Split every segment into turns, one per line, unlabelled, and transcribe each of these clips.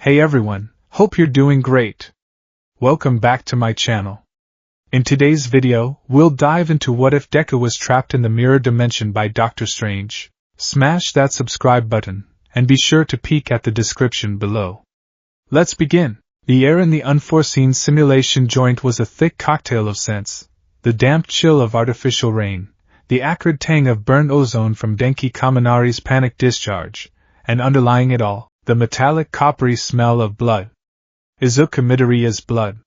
Hey everyone, hope you're doing great. Welcome back to my channel. In today's video, we'll dive into what if Deku was trapped in the mirror dimension by Doctor Strange. Smash that subscribe button, and be sure to peek at the description below. Let's begin. The air in the unforeseen simulation joint was a thick cocktail of scents, the damp chill of artificial rain, the acrid tang of burned ozone from Denki Kaminari's panic discharge, and underlying it all, the metallic coppery smell of blood. Izuku Midoriya's blood.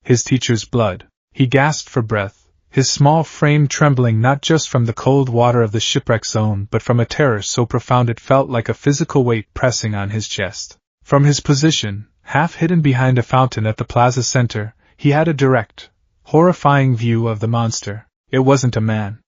His teacher's blood. He gasped for breath, his small frame trembling not just from the cold water of the shipwreck zone but from a terror so profound it felt like a physical weight pressing on his chest. From his position, half hidden behind a fountain at the plaza center, he had a direct, horrifying view of the monster. It wasn't a man.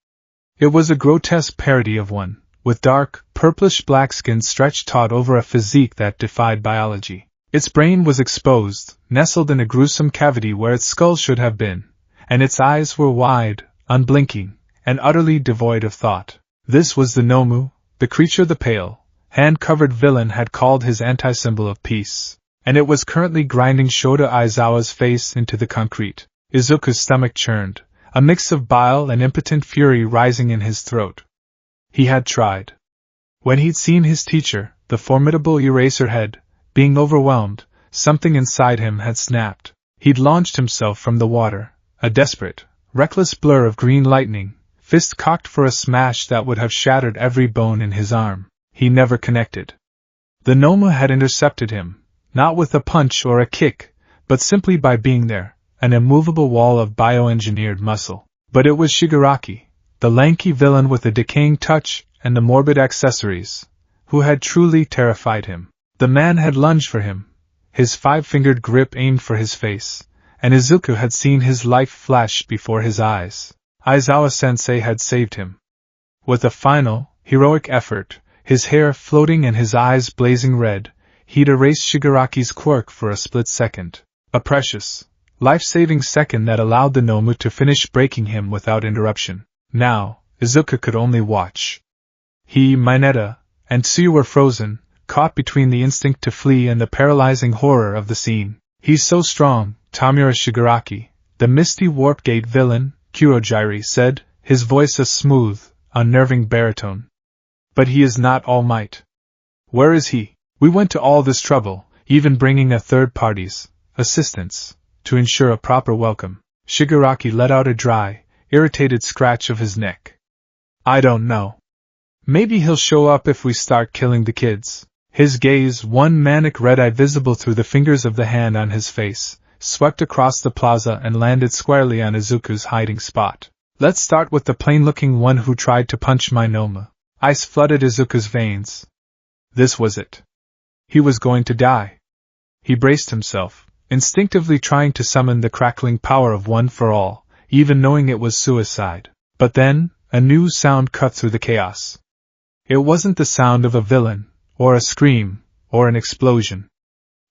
It was a grotesque parody of one, with dark, purplish-black skin stretched taut over a physique that defied biology. Its brain was exposed, nestled in a gruesome cavity where its skull should have been, and its eyes were wide, unblinking, and utterly devoid of thought. This was the Nomu, the creature the pale, hand-covered villain had called his anti-symbol of peace, and it was currently grinding Shota Aizawa's face into the concrete. Izuku's stomach churned, a mix of bile and impotent fury rising in his throat. He had tried. When he'd seen his teacher, the formidable Eraserhead, being overwhelmed, something inside him had snapped. He'd launched himself from the water, a desperate, reckless blur of green lightning, fist cocked for a smash that would have shattered every bone in his arm. He never connected. The Nomu had intercepted him, not with a punch or a kick, but simply by being there, an immovable wall of bioengineered muscle. But it was Shigaraki, the lanky villain with a decaying touch and the morbid accessories, who had truly terrified him. The man had lunged for him, his five-fingered grip aimed for his face, and Izuku had seen his life flash before his eyes. Aizawa-sensei had saved him. With a final, heroic effort, his hair floating and his eyes blazing red, he'd erased Shigaraki's quirk for a split second. A precious, life-saving second that allowed the Nomu to finish breaking him without interruption. Now, Izuku could only watch. He, Mineta, and Tsuyu were frozen, caught between the instinct to flee and the paralyzing horror of the scene. He's so strong, Tamura Shigaraki, the misty warp gate villain, Kurojiri said, his voice a smooth, unnerving baritone. But he is not all might. Where is he? We went to all this trouble, even bringing a third party's assistance, to ensure a proper welcome. Shigaraki let out a dry, irritated scratch of his neck. I don't know. Maybe he'll show up if we start killing the kids. His gaze, one manic red eye visible through the fingers of the hand on his face, swept across the plaza and landed squarely on Izuku's hiding spot. Let's start with the plain-looking one who tried to punch my Nomu. Ice flooded Izuku's veins. This was it. He was going to die. He braced himself, instinctively trying to summon the crackling power of One for All, even knowing it was suicide. But then, a new sound cut through the chaos. It wasn't the sound of a villain, or a scream, or an explosion.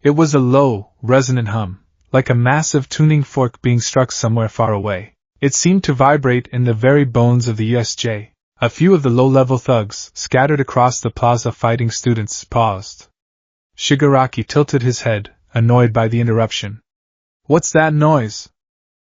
It was a low, resonant hum, like a massive tuning fork being struck somewhere far away. It seemed to vibrate in the very bones of the USJ. A few of the low-level thugs, scattered across the plaza fighting students, paused. Shigaraki tilted his head, annoyed by the interruption. What's that noise?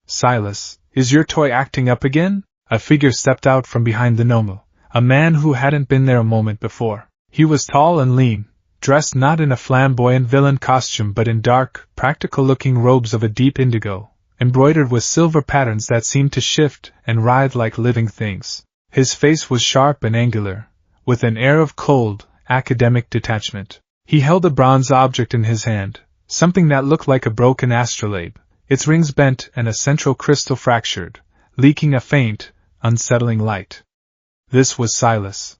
Silas, is your toy acting up again? A figure stepped out from behind the Nomu, a man who hadn't been there a moment before. He was tall and lean, dressed not in a flamboyant villain costume but in dark, practical-looking robes of a deep indigo, embroidered with silver patterns that seemed to shift and writhe like living things. His face was sharp and angular, with an air of cold, academic detachment. He held a bronze object in his hand, something that looked like a broken astrolabe, its rings bent and a central crystal fractured, leaking a faint, unsettling light. This was Silas.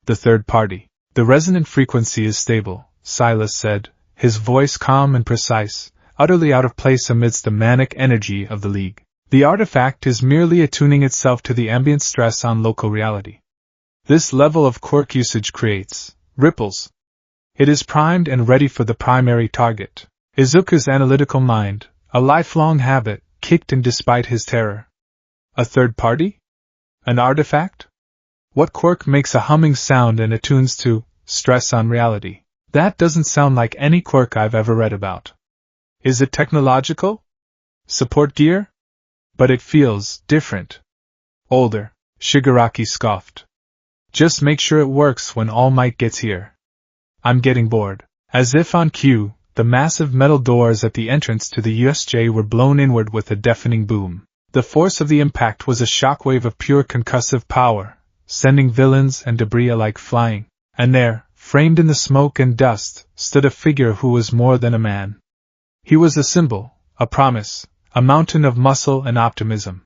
The third party. The resonant frequency is stable, Silas said, his voice calm and precise, utterly out of place amidst the manic energy of the League. The artifact is merely attuning itself to the ambient stress on local reality. This level of quirk usage creates ripples. It is primed and ready for the primary target. Izuku's analytical mind, a lifelong habit, kicked in despite his terror. A third party? An artifact? What quirk makes a humming sound and attunes to stress on reality? That doesn't sound like any quirk I've ever read about. Is it technological? Support gear? But it feels different. Older, Shigaraki scoffed. Just make sure it works when All Might gets here. I'm getting bored. As if on cue, the massive metal doors at the entrance to the USJ were blown inward with a deafening boom. The force of the impact was a shockwave of pure concussive power, sending villains and debris alike flying. And there, framed in the smoke and dust, stood a figure who was more than a man. He was a symbol, a promise, a mountain of muscle and optimism.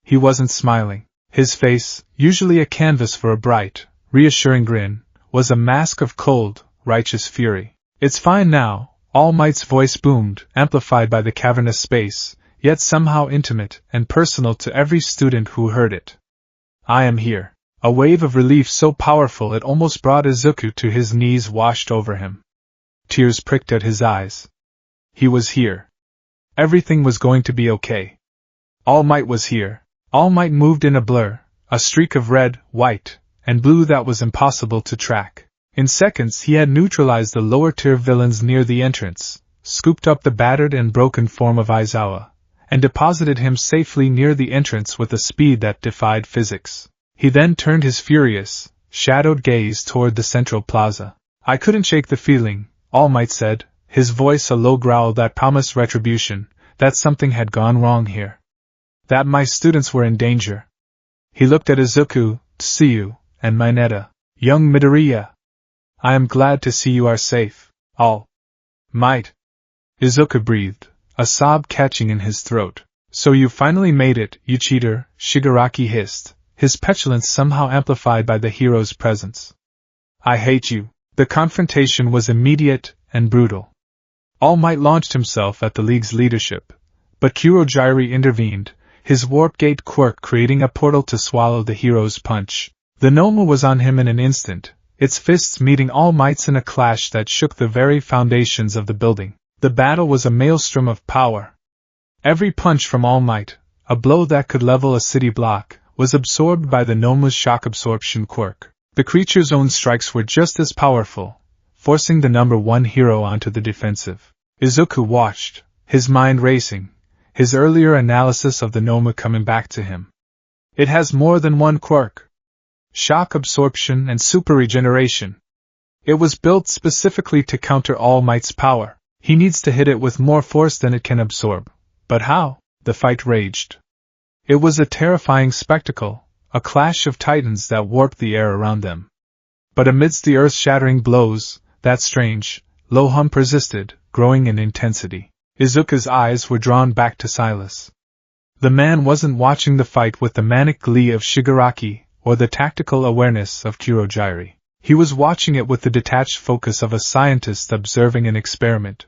He wasn't smiling. His face, usually a canvas for a bright, reassuring grin, was a mask of cold, righteous fury. It's fine now, All Might's voice boomed, amplified by the cavernous space, yet somehow intimate and personal to every student who heard it. I am here. A wave of relief so powerful it almost brought Izuku to his knees washed over him. Tears pricked at his eyes. He was here. Everything was going to be okay. All Might was here. All Might moved in a blur, a streak of red, white, and blue that was impossible to track. In seconds he had neutralized the lower-tier villains near the entrance, scooped up the battered and broken form of Aizawa, and deposited him safely near the entrance with a speed that defied physics. He then turned his furious, shadowed gaze toward the central plaza. I couldn't shake the feeling, All Might said, his voice a low growl that promised retribution, that something had gone wrong here. That my students were in danger. He looked at Izuku, Tsuyu, and Mineta. Young Midoriya. I am glad to see you are safe, All Might. Izuku breathed, a sob catching in his throat. So you finally made it, you cheater, Shigaraki hissed, his petulance somehow amplified by the hero's presence. I hate you. The confrontation was immediate and brutal. All Might launched himself at the League's leadership, but Kurogyri intervened, his warp gate quirk creating a portal to swallow the hero's punch. The Noma was on him in an instant, its fists meeting All Might's in a clash that shook the very foundations of the building. The battle was a maelstrom of power. Every punch from All Might, a blow that could level a city block, was absorbed by the Noma's shock absorption quirk. The creature's own strikes were just as powerful, forcing the number one hero onto the defensive. Izuku watched, his mind racing, his earlier analysis of the Noma coming back to him. It has more than one quirk. Shock absorption and super regeneration. It was built specifically to counter All Might's power. He needs to hit it with more force than it can absorb. But how? The fight raged. It was a terrifying spectacle, a clash of titans that warped the air around them. But amidst the earth-shattering blows, that strange, low hum persisted, growing in intensity. Izuku's eyes were drawn back to Silas. The man wasn't watching the fight with the manic glee of Shigaraki, or the tactical awareness of Kurogyri. He was watching it with the detached focus of a scientist observing an experiment.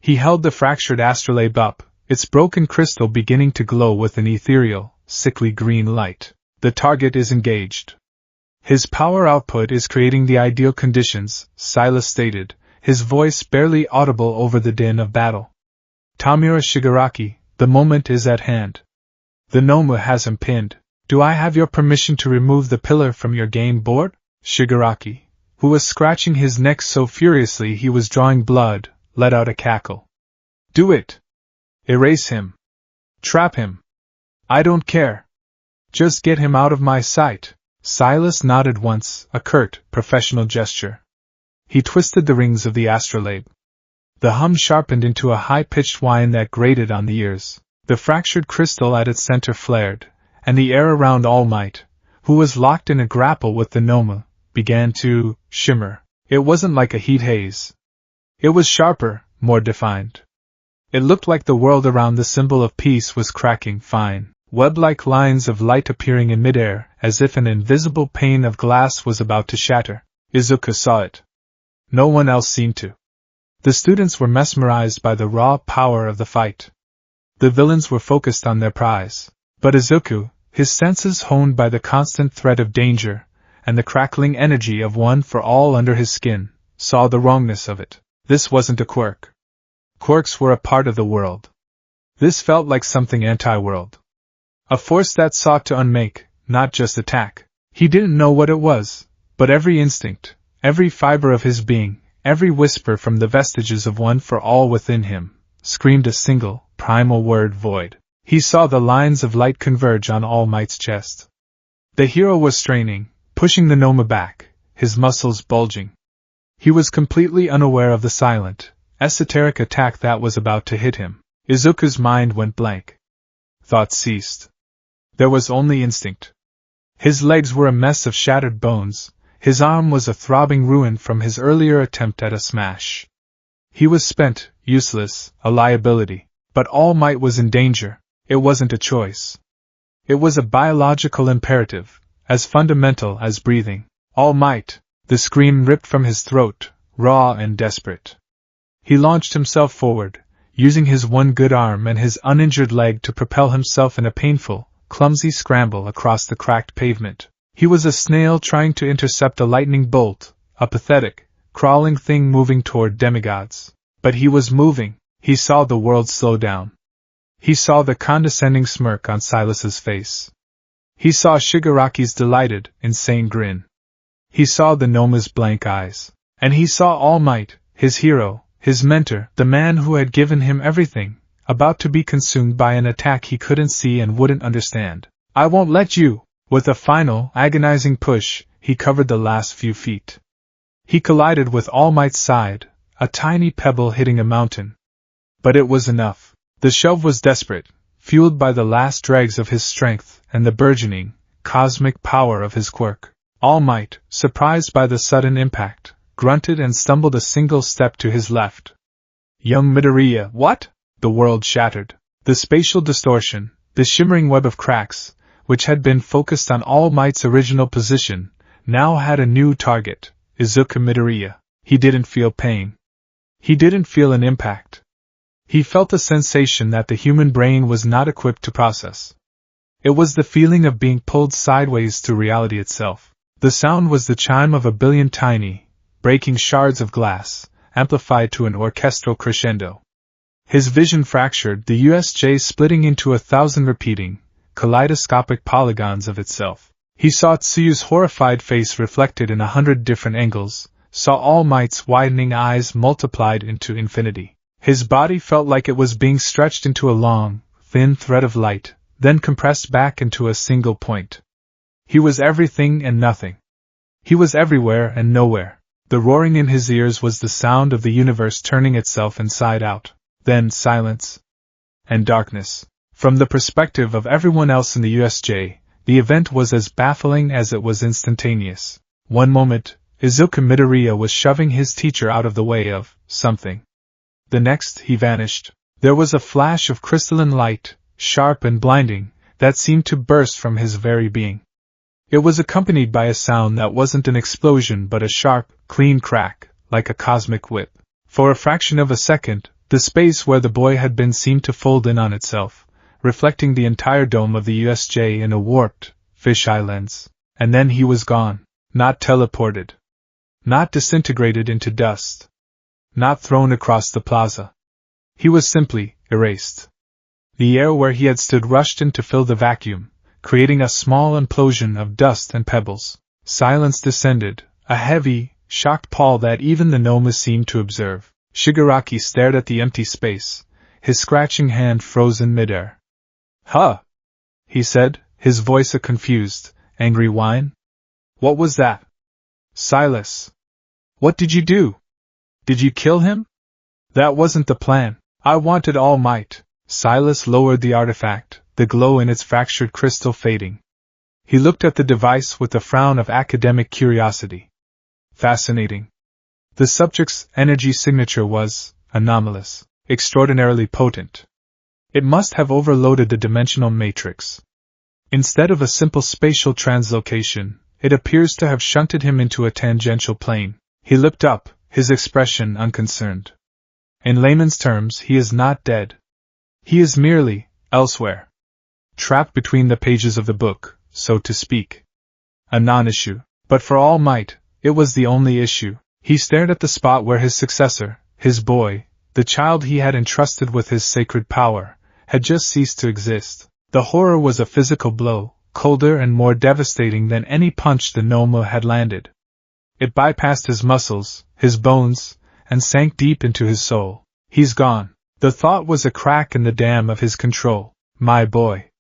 He held the fractured astrolabe up, its broken crystal beginning to glow with an ethereal, sickly green light. The target is engaged. His power output is creating the ideal conditions, Silas stated, his voice barely audible over the din of battle. Tamura Shigaraki, the moment is at hand. The Noma has him pinned. Do I have your permission to remove the pillar from your game board? Shigaraki, who was scratching his neck so furiously he was drawing blood, let out a cackle. Do it! Erase him. Trap him. I don't care. Just get him out of my sight. Silas nodded once, a curt, professional gesture. He twisted the rings of the astrolabe. The hum sharpened into a high-pitched whine that grated on the ears. The fractured crystal at its center flared, and the air around All Might, who was locked in a grapple with the Noma, began to shimmer. It wasn't like a heat haze. It was sharper, more defined. It looked like the world around the symbol of peace was cracking, fine, web-like lines of light appearing in midair, as if an invisible pane of glass was about to shatter. Izuku saw it. No one else seemed to. The students were mesmerized by the raw power of the fight. The villains were focused on their prize. But Izuku, his senses honed by the constant threat of danger, and the crackling energy of one for all under his skin, saw the wrongness of it. This wasn't a quirk. Quirks were a part of the world. This felt like something anti-world. A force that sought to unmake, not just attack. He didn't know what it was, but every instinct, every fiber of his being, every whisper from the vestiges of one for all within him, screamed a single, primal word: void. He saw the lines of light converge on All Might's chest. The hero was straining, pushing the gnome back, his muscles bulging. He was completely unaware of the silent, esoteric attack that was about to hit him. Izuku's mind went blank. Thought ceased. There was only instinct. His legs were a mess of shattered bones, his arm was a throbbing ruin from his earlier attempt at a smash. He was spent, useless, a liability. But All Might was in danger. It wasn't a choice. It was a biological imperative, as fundamental as breathing. All Might! The scream ripped from his throat, raw and desperate. He launched himself forward, using his one good arm and his uninjured leg to propel himself in a painful, clumsy scramble across the cracked pavement. He was a snail trying to intercept a lightning bolt, a pathetic, crawling thing moving toward demigods. But he was moving. He saw the world slow down. He saw the condescending smirk on Silas's face. He saw Shigaraki's delighted, insane grin. He saw the gnome's blank eyes. And he saw All Might, his hero, his mentor, the man who had given him everything, about to be consumed by an attack he couldn't see and wouldn't understand. I won't let you! With a final, agonizing push, he covered the last few feet. He collided with All Might's side, a tiny pebble hitting a mountain. But it was enough. The shove was desperate, fueled by the last dregs of his strength and the burgeoning, cosmic power of his quirk. All Might, surprised by the sudden impact, grunted and stumbled a single step to his left. Young Midoriya, what? The world shattered. The spatial distortion, the shimmering web of cracks, which had been focused on All Might's original position, now had a new target, Izuku Midoriya. He didn't feel pain. He didn't feel an impact. He felt a sensation that the human brain was not equipped to process. It was the feeling of being pulled sideways through reality itself. The sound was the chime of a billion tiny, breaking shards of glass, amplified to an orchestral crescendo. His vision fractured, the USJ splitting into 1,000 repeating, kaleidoscopic polygons of itself. He saw Tsuyu's horrified face reflected in 100 different angles, saw All Might's widening eyes multiplied into infinity. His body felt like it was being stretched into a long, thin thread of light, then compressed back into a single point. He was everything and nothing. He was everywhere and nowhere. The roaring in his ears was the sound of the universe turning itself inside out. Then silence. And darkness. From the perspective of everyone else in the USJ, the event was as baffling as it was instantaneous. One moment, Izuku Midoriya was shoving his teacher out of the way of something. The next, he vanished. There was a flash of crystalline light, sharp and blinding, that seemed to burst from his very being. It was accompanied by a sound that wasn't an explosion but a sharp, clean crack, like a cosmic whip. For a fraction of a second, the space where the boy had been seemed to fold in on itself, reflecting the entire dome of the USJ in a warped, fisheye lens. And then he was gone. Not teleported. Not disintegrated into dust. Not thrown across the plaza. He was simply erased. The air where he had stood rushed in to fill the vacuum, creating a small implosion of dust and pebbles. Silence descended, a heavy, shocked pall that even the gnome seemed to observe. Shigaraki stared at the empty space, his scratching hand frozen midair. Huh! He said, his voice a confused, angry whine. What was that? Silas. What did you do? Did you kill him? That wasn't the plan. I wanted All Might. Silas lowered the artifact, the glow in its fractured crystal fading. He looked at the device with a frown of academic curiosity. Fascinating. The subject's energy signature was anomalous, extraordinarily potent. It must have overloaded the dimensional matrix. Instead of a simple spatial translocation, it appears to have shunted him into a tangential plane. He looked up, his expression unconcerned. In layman's terms, he is not dead. He is merely elsewhere. Trapped between the pages of the book, so to speak. A non-issue. But for All Might, it was the only issue. He stared at the spot where his successor, his boy, the child he had entrusted with his sacred power, had just ceased to exist. The horror was a physical blow, colder and more devastating than any punch the gnome had landed. It bypassed his muscles, his bones, and sank deep into his soul. He's gone. The thought was a crack in the dam of his control. My boy.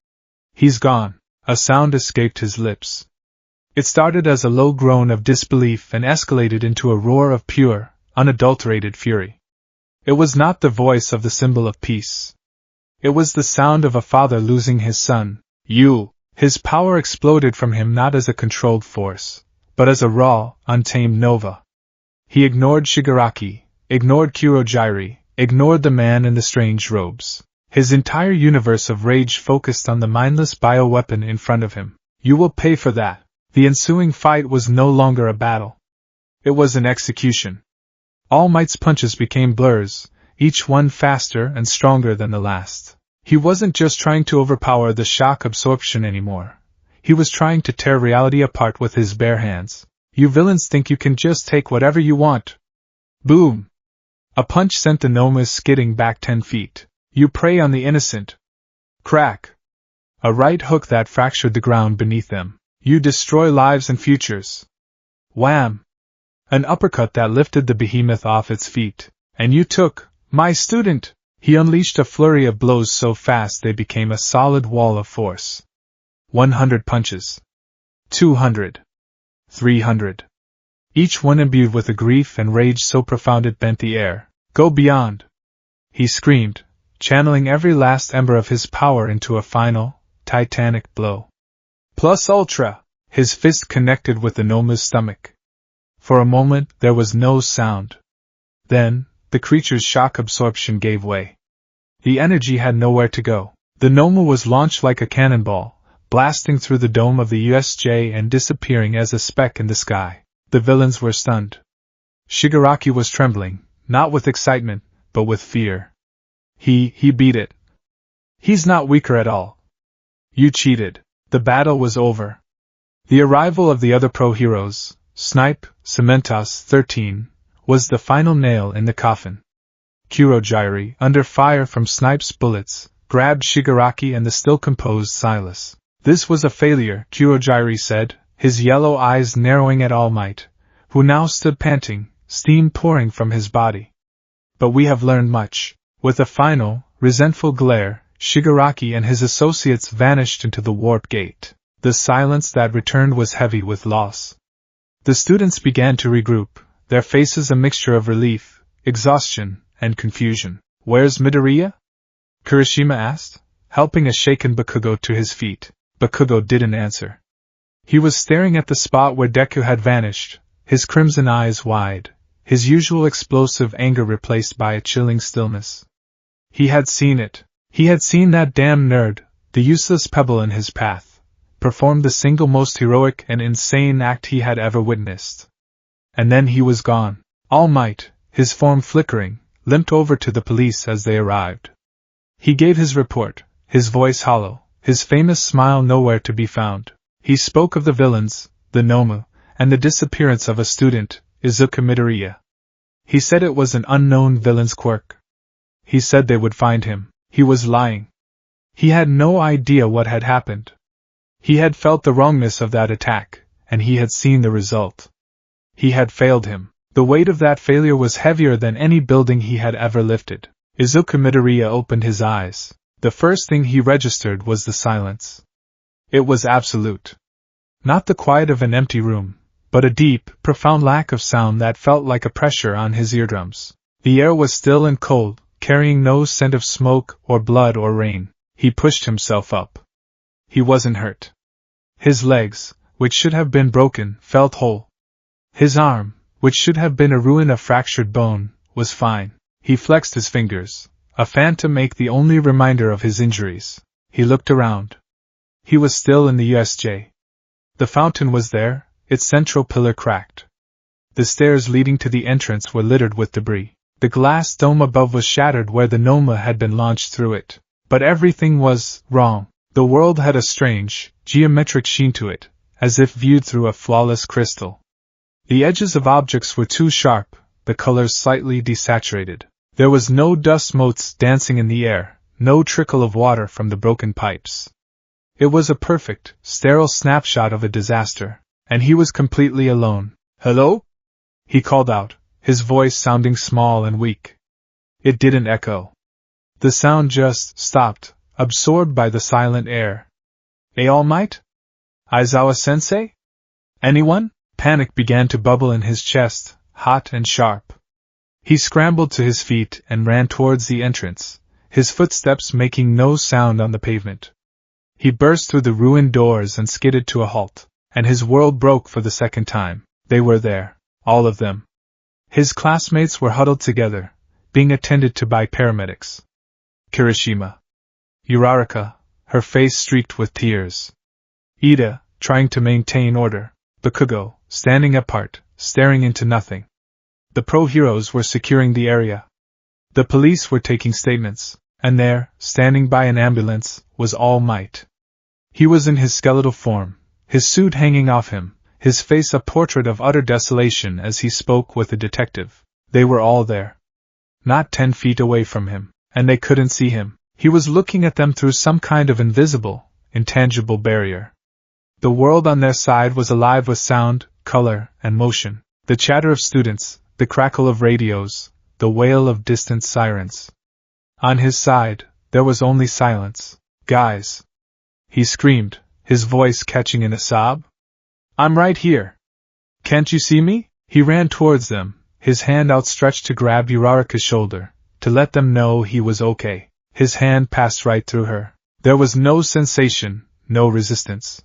He's gone. A sound escaped his lips. It started as a low groan of disbelief and escalated into a roar of pure, unadulterated fury. It was not the voice of the symbol of peace. It was the sound of a father losing his son. His power exploded from him not as a controlled force, but as a raw, untamed nova. He ignored Shigaraki, ignored Kurogyari, ignored the man in the strange robes. His entire universe of rage focused on the mindless bioweapon in front of him. You will pay for that. The ensuing fight was no longer a battle. It was an execution. All Might's punches became blurs, each one faster and stronger than the last. He wasn't just trying to overpower the shock absorption anymore. He was trying to tear reality apart with his bare hands. You villains think you can just take whatever you want. Boom! A punch sent the Nomas skidding back 10 feet. You prey on the innocent. Crack! A right hook that fractured the ground beneath them. You destroy lives and futures. Wham! An uppercut that lifted the behemoth off its feet. And you took, my student! He unleashed a flurry of blows so fast they became a solid wall of force. 100 punches. 200. 300. Each one imbued with a grief and rage so profound it bent the air. Go beyond! He screamed, channeling every last ember of his power into a final, titanic blow. Plus ultra! His fist connected with the Noma's stomach. For a moment there was no sound. Then, the creature's shock absorption gave way. The energy had nowhere to go. The Noma was launched like a cannonball, blasting through the dome of the USJ and disappearing as a speck in the sky. The villains were stunned. Shigaraki was trembling, not with excitement, but with fear. He beat it. He's not weaker at all. You cheated. The battle was over. The arrival of the other pro-heroes, Snipe, Cementos 13, was the final nail in the coffin. Kurogyari, under fire from Snipe's bullets, grabbed Shigaraki and the still composed Silas. This was a failure, Kurogyari said, his yellow eyes narrowing at All Might, who now stood panting, steam pouring from his body. But we have learned much. With a final, resentful glare, Shigaraki and his associates vanished into the warp gate. The silence that returned was heavy with loss. The students began to regroup, their faces a mixture of relief, exhaustion, and confusion. Where's Midoriya? Kirishima asked, helping a shaken Bakugo to his feet. Bakugo didn't answer. He was staring at the spot where Deku had vanished, his crimson eyes wide, his usual explosive anger replaced by a chilling stillness. He had seen it. He had seen that damn nerd, the useless pebble in his path, perform the single most heroic and insane act he had ever witnessed. And then he was gone. All Might, his form flickering, limped over to the police as they arrived. He gave his report, his voice hollow, his famous smile nowhere to be found. He spoke of the villains, the Nomu, and the disappearance of a student, Izuku Midoriya. He said it was an unknown villain's quirk. He said they would find him. He was lying. He had no idea what had happened. He had felt the wrongness of that attack, and he had seen the result. He had failed him. The weight of that failure was heavier than any building he had ever lifted. Izuku Midoriya opened his eyes. The first thing he registered was the silence. It was absolute. Not the quiet of an empty room, but a deep, profound lack of sound that felt like a pressure on his eardrums. The air was still and cold, carrying no scent of smoke or blood or rain. He pushed himself up. He wasn't hurt. His legs, which should have been broken, felt whole. His arm, which should have been a ruin of fractured bone, was fine. He flexed his fingers, a phantom ache the only reminder of his injuries. He looked around. He was still in the USJ. The fountain was there, its central pillar cracked. The stairs leading to the entrance were littered with debris. The glass dome above was shattered where the Noma had been launched through it. But everything was wrong. The world had a strange, geometric sheen to it, as if viewed through a flawless crystal. The edges of objects were too sharp, the colors slightly desaturated. There was no dust motes dancing in the air, no trickle of water from the broken pipes. It was a perfect, sterile snapshot of a disaster, and he was completely alone. Hello? he called out, his voice sounding small and weak. It didn't echo. The sound just stopped, absorbed by the silent air. All Might? Aizawa-sensei? Anyone? Panic began to bubble in his chest, hot and sharp. He scrambled to his feet and ran towards the entrance, his footsteps making no sound on the pavement. He burst through the ruined doors and skidded to a halt, and his world broke for the second time. They were there, all of them. His classmates were huddled together, being attended to by paramedics. Kirishima. Uraraka, her face streaked with tears. Ida, trying to maintain order. Bakugo, standing apart, staring into nothing. The pro-heroes were securing the area. The police were taking statements, and there, standing by an ambulance, was All Might. He was in his skeletal form, his suit hanging off him, his face a portrait of utter desolation as he spoke with a detective. They were all there. Not 10 feet away from him, and they couldn't see him. He was looking at them through some kind of invisible, intangible barrier. The world on their side was alive with sound, color, and motion. The chatter of students, the crackle of radios, the wail of distant sirens. On his side, there was only silence. Guys! He screamed, his voice catching in a sob. I'm right here. Can't you see me? He ran towards them, his hand outstretched to grab Uraraka's shoulder, to let them know he was okay. His hand passed right through her. There was no sensation, no resistance.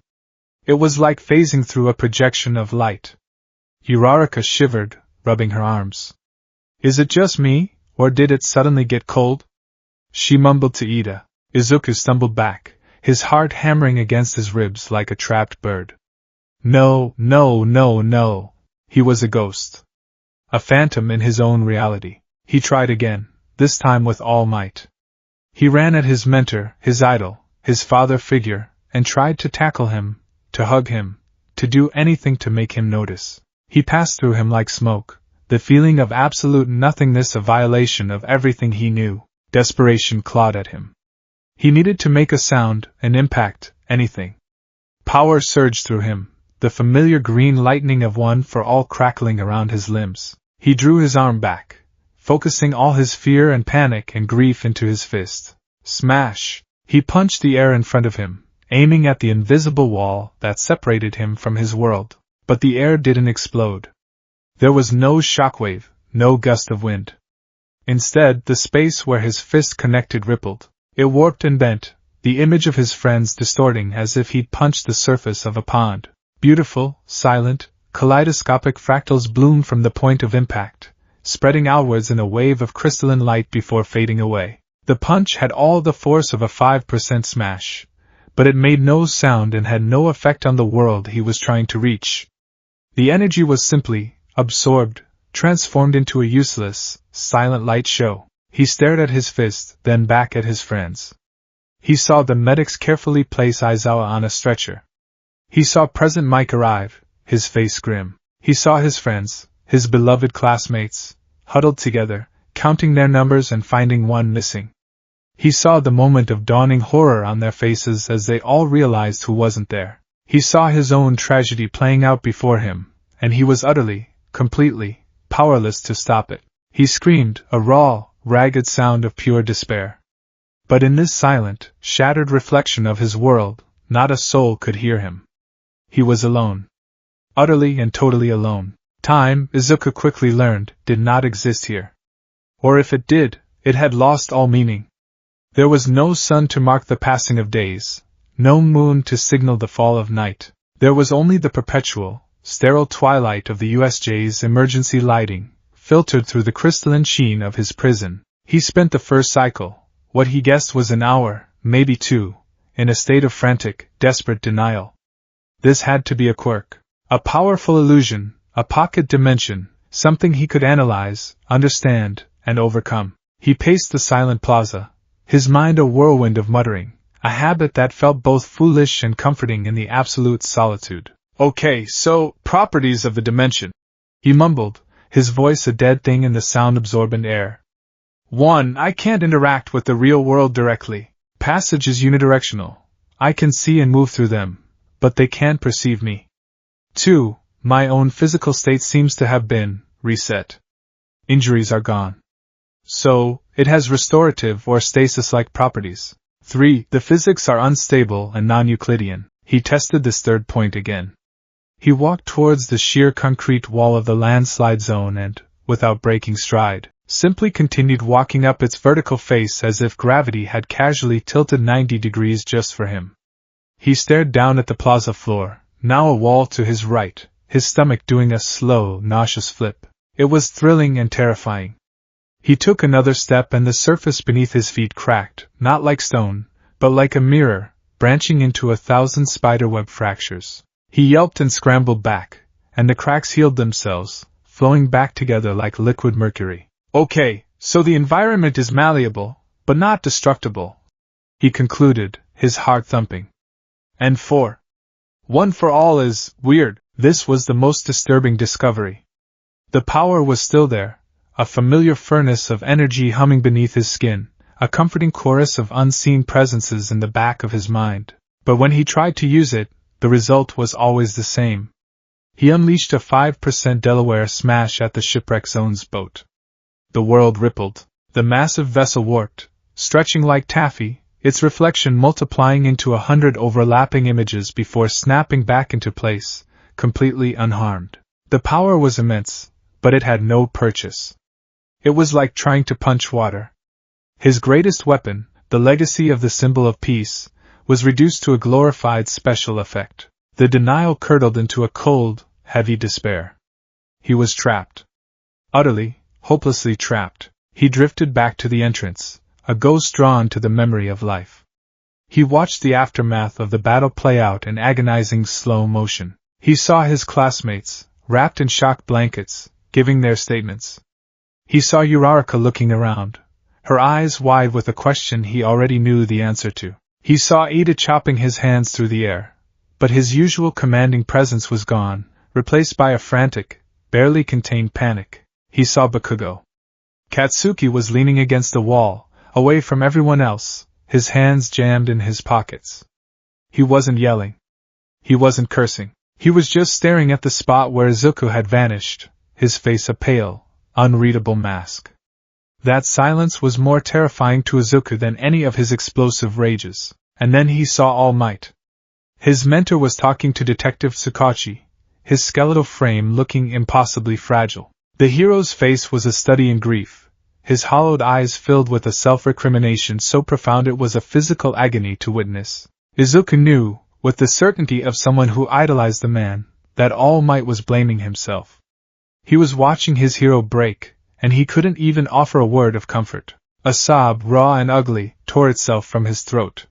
It was like phasing through a projection of light. Uraraka shivered, rubbing her arms. Is it just me, or did it suddenly get cold? She mumbled to Ida. Izuku stumbled back, his heart hammering against his ribs like a trapped bird. No, no, no, no. He was a ghost. A phantom in his own reality. He tried again, this time with all might. He ran at his mentor, his idol, his father figure, and tried to tackle him, to hug him, to do anything to make him notice. He passed through him like smoke, the feeling of absolute nothingness, a violation of everything he knew. Desperation clawed at him. He needed to make a sound, an impact, anything. Power surged through him, the familiar green lightning of one for all crackling around his limbs. He drew his arm back, focusing all his fear and panic and grief into his fist. Smash! He punched the air in front of him, aiming at the invisible wall that separated him from his world. But the air didn't explode. There was no shockwave, no gust of wind. Instead, the space where his fist connected rippled. It warped and bent, the image of his friends distorting as if he'd punched the surface of a pond. Beautiful, silent, kaleidoscopic fractals bloomed from the point of impact, spreading outwards in a wave of crystalline light before fading away. The punch had all the force of a 5% smash, but it made no sound and had no effect on the world he was trying to reach. The energy was simply absorbed, transformed into a useless, silent light show. He stared at his fist, then back at his friends. He saw the medics carefully place Aizawa on a stretcher. He saw Present Mike arrive, his face grim. He saw his friends, his beloved classmates, huddled together, counting their numbers and finding one missing. He saw the moment of dawning horror on their faces as they all realized who wasn't there. He saw his own tragedy playing out before him, and he was utterly, completely, powerless to stop it. He screamed, a raw, ragged sound of pure despair. But in this silent, shattered reflection of his world, not a soul could hear him. He was alone. Utterly and totally alone. Time, Izuku quickly learned, did not exist here. Or if it did, it had lost all meaning. There was no sun to mark the passing of days, no moon to signal the fall of night. There was only the perpetual, sterile twilight of the USJ's emergency lighting, filtered through the crystalline sheen of his prison. He spent the first cycle, what he guessed was an hour, maybe 2, in a state of frantic, desperate denial. This had to be a quirk, a powerful illusion, a pocket dimension, something he could analyze, understand, and overcome. He paced the silent plaza, his mind a whirlwind of muttering, a habit that felt both foolish and comforting in the absolute solitude. Okay, so, properties of the dimension, he mumbled, his voice a dead thing in the sound-absorbent air. 1. I can't interact with the real world directly. Passage is unidirectional. I can see and move through them, but they can't perceive me. 2. My own physical state seems to have been, reset. Injuries are gone. So, it has restorative or stasis-like properties. 3. The physics are unstable and non-Euclidean. He tested this third point again. He walked towards the sheer concrete wall of the landslide zone and, without breaking stride, simply continued walking up its vertical face as if gravity had casually tilted 90 degrees just for him. He stared down at the plaza floor, now a wall to his right, his stomach doing a slow, nauseous flip. It was thrilling and terrifying. He took another step and the surface beneath his feet cracked, not like stone, but like a mirror, branching into 1,000 spiderweb fractures. He yelped and scrambled back, and the cracks healed themselves, flowing back together like liquid mercury. Okay, so the environment is malleable, but not destructible, he concluded, his heart thumping. And 4. One for all is weird. This was the most disturbing discovery. The power was still there, a familiar furnace of energy humming beneath his skin, a comforting chorus of unseen presences in the back of his mind. But when he tried to use it, the result was always the same. He unleashed a 5% Delaware smash at the shipwreck zone's boat. The world rippled. The massive vessel warped, stretching like taffy, its reflection multiplying into 100 overlapping images before snapping back into place, completely unharmed. The power was immense, but it had no purchase. It was like trying to punch water. His greatest weapon, the legacy of the symbol of peace, was reduced to a glorified special effect. The denial curdled into a cold, heavy despair. He was trapped. Utterly, hopelessly trapped. He drifted back to the entrance, a ghost drawn to the memory of life. He watched the aftermath of the battle play out in agonizing slow motion. He saw his classmates, wrapped in shock blankets, giving their statements. He saw Uraraka looking around, her eyes wide with a question he already knew the answer to. He saw Ada chopping his hands through the air, but his usual commanding presence was gone, replaced by a frantic, barely contained panic. He saw Bakugo. Katsuki was leaning against the wall, away from everyone else, his hands jammed in his pockets. He wasn't yelling. He wasn't cursing. He was just staring at the spot where Izuku had vanished, his face a pale, unreadable mask. That silence was more terrifying to Izuku than any of his explosive rages. And then he saw All Might. His mentor was talking to Detective Tsukachi, his skeletal frame looking impossibly fragile. The hero's face was a study in grief, his hollowed eyes filled with a self-recrimination so profound it was a physical agony to witness. Izuku knew, with the certainty of someone who idolized the man, that All Might was blaming himself. He was watching his hero break, and he couldn't even offer a word of comfort. A sob, raw and ugly, tore itself from his throat.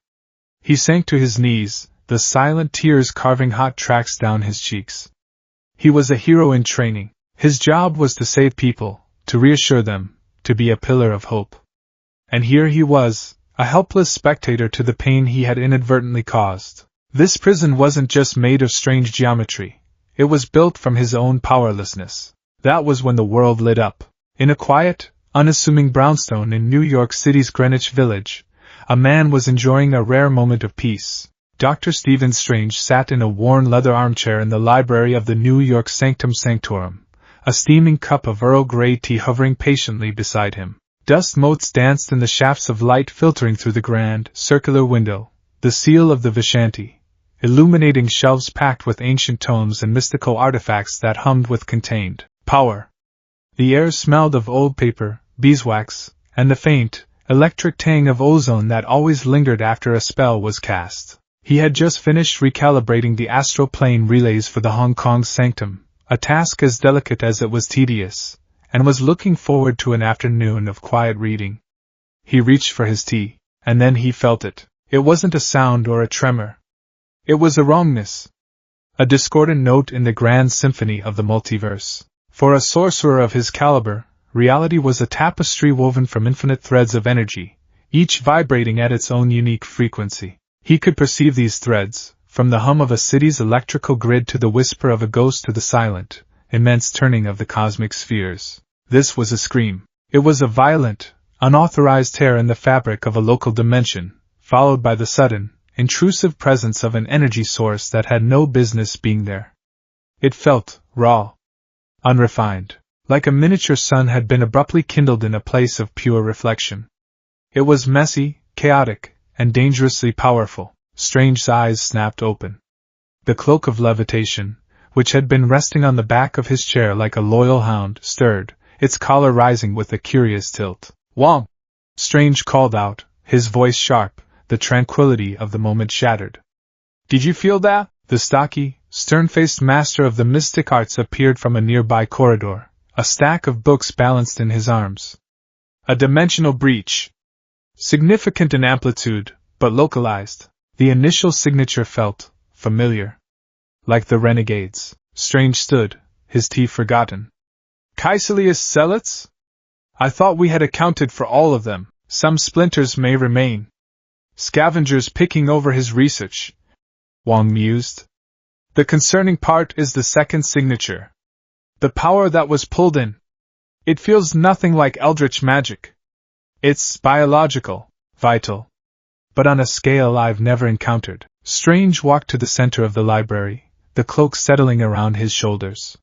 He sank to his knees, the silent tears carving hot tracks down his cheeks. He was a hero in training. His job was to save people, to reassure them, to be a pillar of hope. And here he was, a helpless spectator to the pain he had inadvertently caused. This prison wasn't just made of strange geometry. It was built from his own powerlessness. That was when the world lit up. In a quiet, unassuming brownstone in New York City's Greenwich Village, a man was enjoying a rare moment of peace. Dr. Stephen Strange sat in a worn leather armchair in the library of the New York Sanctum Sanctorum, a steaming cup of Earl Grey tea hovering patiently beside him. Dust motes danced in the shafts of light filtering through the grand, circular window, the seal of the Vishanti, illuminating shelves packed with ancient tomes and mystical artifacts that hummed with contained power. The air smelled of old paper, beeswax, and the faint, electric tang of ozone that always lingered after a spell was cast. He had just finished recalibrating the astral plane relays for the Hong Kong Sanctum, a task as delicate as it was tedious, and was looking forward to an afternoon of quiet reading. He reached for his tea, and then he felt it. It wasn't a sound or a tremor. It was a wrongness. A discordant note in the grand symphony of the multiverse. For a sorcerer of his caliber, reality was a tapestry woven from infinite threads of energy, each vibrating at its own unique frequency. He could perceive these threads, from the hum of a city's electrical grid to the whisper of a ghost to the silent, immense turning of the cosmic spheres. This was a scream. It was a violent, unauthorized tear in the fabric of a local dimension, followed by the sudden, intrusive presence of an energy source that had no business being there. It felt raw, unrefined. like a miniature sun had been abruptly kindled in a place of pure reflection. It was messy, chaotic, and dangerously powerful. Strange's eyes snapped open. The cloak of levitation, which had been resting on the back of his chair like a loyal hound, stirred, its collar rising with a curious tilt. "Wong!" Strange called out, his voice sharp, the tranquility of the moment shattered. "Did you feel that?" The stocky, stern-faced master of the mystic arts appeared from a nearby corridor, a stack of books balanced in his arms. "A dimensional breach. Significant in amplitude, but localized." The initial signature felt familiar. Like the renegades, Strange stood, his teeth forgotten. "Caecilius zealots? I thought we had accounted for all of them. Some splinters may remain. Scavengers picking over his research," Wang mused. "The concerning part is the second signature. The power that was pulled in. It feels nothing like eldritch magic. It's biological, vital, but on a scale I've never encountered." Strange walked to the center of the library, the cloak settling around his shoulders.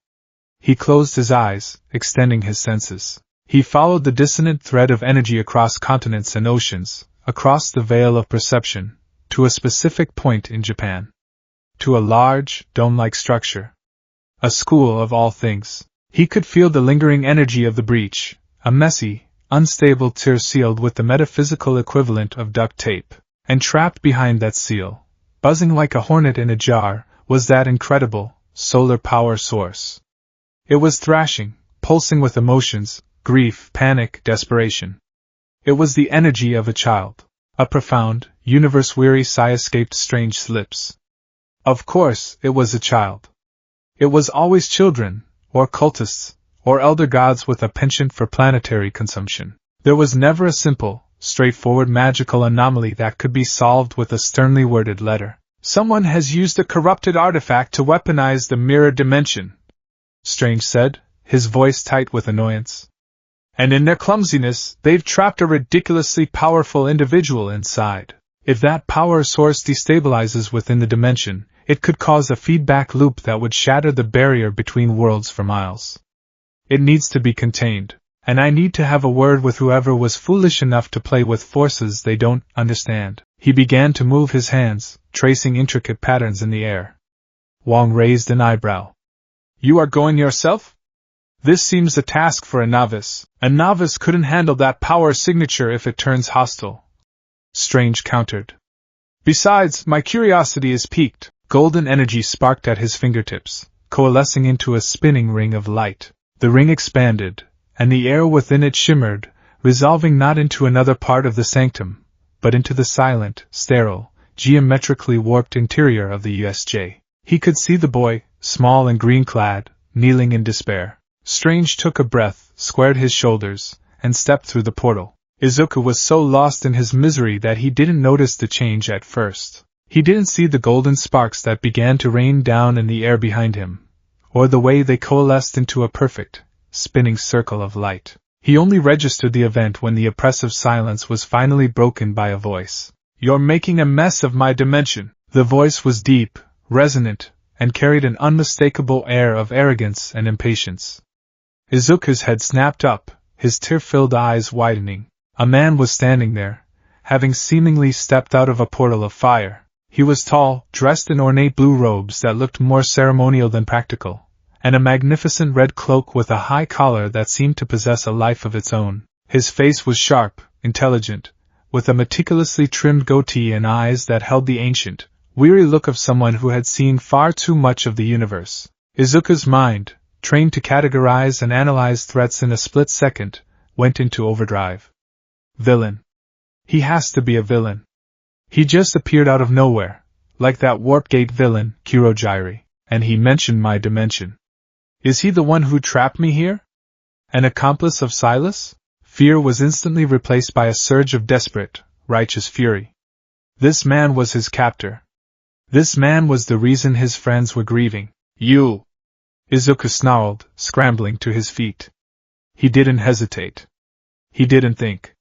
He closed his eyes, extending his senses. He followed the dissonant thread of energy across continents and oceans, across the veil of perception, to a specific point in Japan. To a large, dome-like structure. A school of all things. He could feel the lingering energy of the breach, a messy, unstable tear sealed with the metaphysical equivalent of duct tape. And trapped behind that seal, buzzing like a hornet in a jar, was that incredible, solar power source. It was thrashing, pulsing with emotions, grief, panic, desperation. It was the energy of a child. A profound, universe-weary sigh escaped Strange's lips. Of course, it was a child. It was always children, or cultists, or elder gods with a penchant for planetary consumption. There was never a simple, straightforward magical anomaly that could be solved with a sternly worded letter. "Someone has used a corrupted artifact to weaponize the mirror dimension," Strange said, his voice tight with annoyance. "And in their clumsiness, they've trapped a ridiculously powerful individual inside. If that power source destabilizes within the dimension, it could cause a feedback loop that would shatter the barrier between worlds for miles. It needs to be contained. And I need to have a word with whoever was foolish enough to play with forces they don't understand." He began to move his hands, tracing intricate patterns in the air. Wang raised an eyebrow. "You are going yourself? This seems a task for a novice. A novice couldn't handle that power signature if it turns hostile," Strange countered. "Besides, my curiosity is piqued." Golden energy sparked at his fingertips, coalescing into a spinning ring of light. The ring expanded, and the air within it shimmered, resolving not into another part of the sanctum, but into the silent, sterile, geometrically warped interior of the USJ. He could see the boy, small and green-clad, kneeling in despair. Strange took a breath, squared his shoulders, and stepped through the portal. Izuku was so lost in his misery that he didn't notice the change at first. He didn't see the golden sparks that began to rain down in the air behind him, or the way they coalesced into a perfect, spinning circle of light. He only registered the event when the oppressive silence was finally broken by a voice. "You're making a mess of my dimension." The voice was deep, resonant, and carried an unmistakable air of arrogance and impatience. Izuku's head snapped up, his tear-filled eyes widening. A man was standing there, having seemingly stepped out of a portal of fire. He was tall, dressed in ornate blue robes that looked more ceremonial than practical, and a magnificent red cloak with a high collar that seemed to possess a life of its own. His face was sharp, intelligent, with a meticulously trimmed goatee and eyes that held the ancient, weary look of someone who had seen far too much of the universe. Izuku's mind, trained to categorize and analyze threats in a split second, went into overdrive. Villain. He has to be a villain. He just appeared out of nowhere, like that Warp Gate villain, Kurojiri, and he mentioned my dimension. Is he the one who trapped me here? An accomplice of Silas? Fear was instantly replaced by a surge of desperate, righteous fury. This man was his captor. This man was the reason his friends were grieving. "You!" Izuku snarled, scrambling to his feet. He didn't hesitate. He didn't think.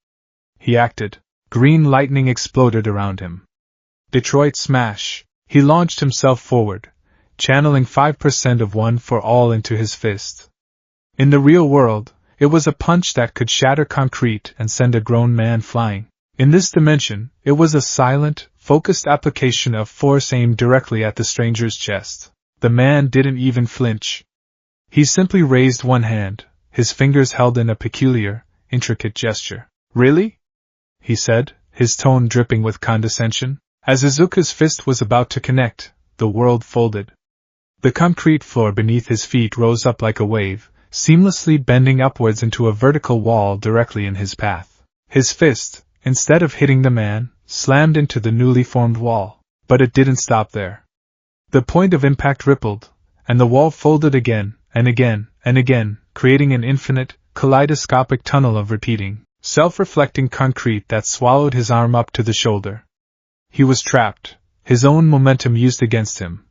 He acted. Green lightning exploded around him. Detroit smash. He launched himself forward, channeling 5% of One for All into his fist. In the real world, it was a punch that could shatter concrete and send a grown man flying. In this dimension, it was a silent, focused application of force aimed directly at the stranger's chest. The man didn't even flinch. He simply raised one hand, his fingers held in a peculiar, intricate gesture. "Really?" he said, his tone dripping with condescension. As Izuku's fist was about to connect, the world folded. The concrete floor beneath his feet rose up like a wave, seamlessly bending upwards into a vertical wall directly in his path. His fist, instead of hitting the man, slammed into the newly formed wall. But it didn't stop there. The point of impact rippled, and the wall folded again, and again, and again, creating an infinite, kaleidoscopic tunnel of repeating, self-reflecting concrete that swallowed his arm up to the shoulder. He was trapped, his own momentum used against him,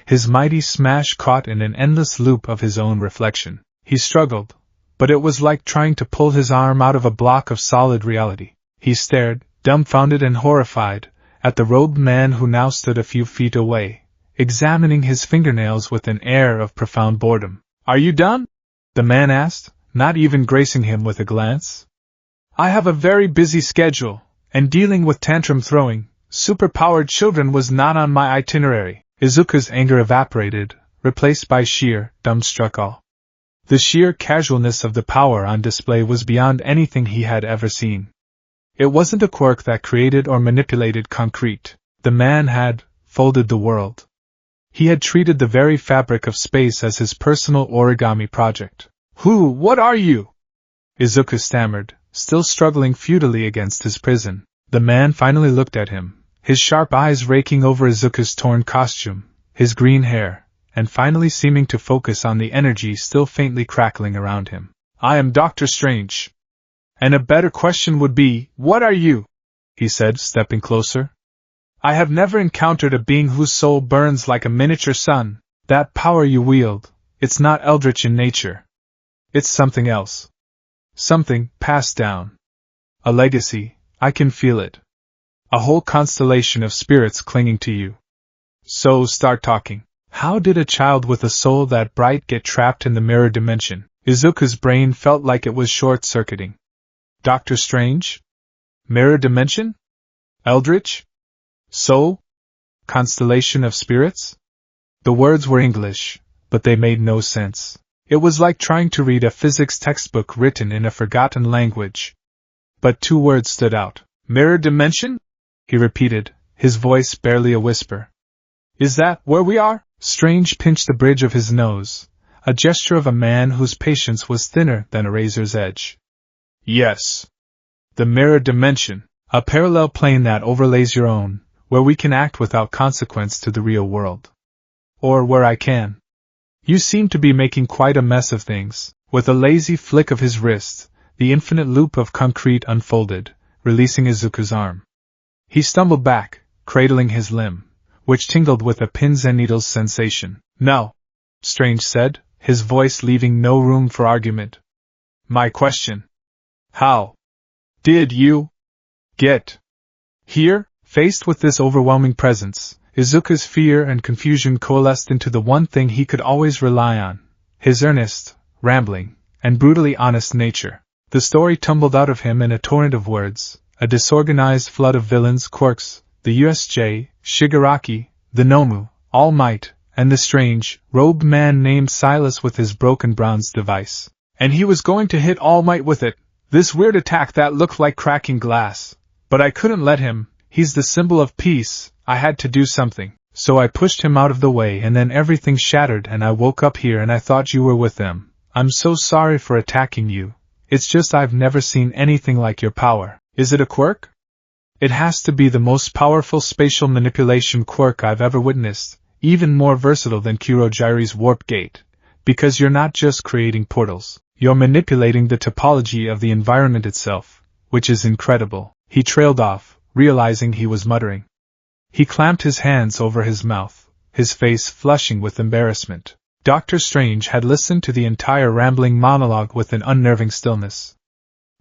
his mighty smash caught in an endless loop of his own reflection. He struggled, but it was like trying to pull his arm out of a block of solid reality. He stared, dumbfounded and horrified, at the robed man who now stood a few feet away, examining his fingernails with an air of profound boredom. "Are you done?" the man asked, not even gracing him with a glance. "I have a very busy schedule, and dealing with tantrum-throwing, super-powered children was not on my itinerary." Izuku's anger evaporated, replaced by sheer, dumbstruck awe. The sheer casualness of the power on display was beyond anything he had ever seen. It wasn't a quirk that created or manipulated concrete. The man had folded the world. He had treated the very fabric of space as his personal origami project. What are you?" Izuku stammered, still struggling futilely against his prison. The man finally looked at him, his sharp eyes raking over Izuku's torn costume, his green hair, and finally seeming to focus on the energy still faintly crackling around him. "I am Dr. Strange. And a better question would be, what are you?" he said, stepping closer. "I have never encountered a being whose soul burns like a miniature sun. That power you wield, it's not eldritch in nature. It's something else. Something passed down. A legacy, I can feel it. A whole constellation of spirits clinging to you. So start talking. How did a child with a soul that bright get trapped in the mirror dimension?" Izuku's brain felt like it was short-circuiting. Dr. Strange? Mirror dimension? Eldritch? Soul? Constellation of spirits? The words were English, but they made no sense. It was like trying to read a physics textbook written in a forgotten language. But two words stood out. "Mirror dimension?" he repeated, his voice barely a whisper. "Is that where we are?" Strange pinched the bridge of his nose, a gesture of a man whose patience was thinner than a razor's edge. "Yes. The mirror dimension, a parallel plane that overlays your own, where we can act without consequence to the real world. Or where I can." "You seem to be making quite a mess of things." With a lazy flick of his wrist, the infinite loop of concrete unfolded, releasing Izuku's arm. He stumbled back, cradling his limb, which tingled with a pins and needles sensation. "No," Strange said, his voice leaving no room for argument. "My question. How did you get here?" Faced with this overwhelming presence, Izuku's fear and confusion coalesced into the one thing he could always rely on, his earnest, rambling, and brutally honest nature. The story tumbled out of him in a torrent of words, a disorganized flood of villains, quirks, the USJ, Shigaraki, the Nomu, All Might, and the strange, robed man named Silas with his broken bronze device. And he was going to hit All Might with it, this weird attack that looked like cracking glass. But I couldn't let him, he's the symbol of peace. I had to do something. So I pushed him out of the way and then everything shattered and I woke up here and I thought you were with them. I'm so sorry for attacking you. It's just I've never seen anything like your power. Is it a quirk? It has to be the most powerful spatial manipulation quirk I've ever witnessed, even more versatile than Kurogiri's warp gate. Because you're not just creating portals, you're manipulating the topology of the environment itself, which is incredible. He trailed off, realizing he was muttering. He clamped his hands over his mouth, his face flushing with embarrassment. Dr. Strange had listened to the entire rambling monologue with an unnerving stillness.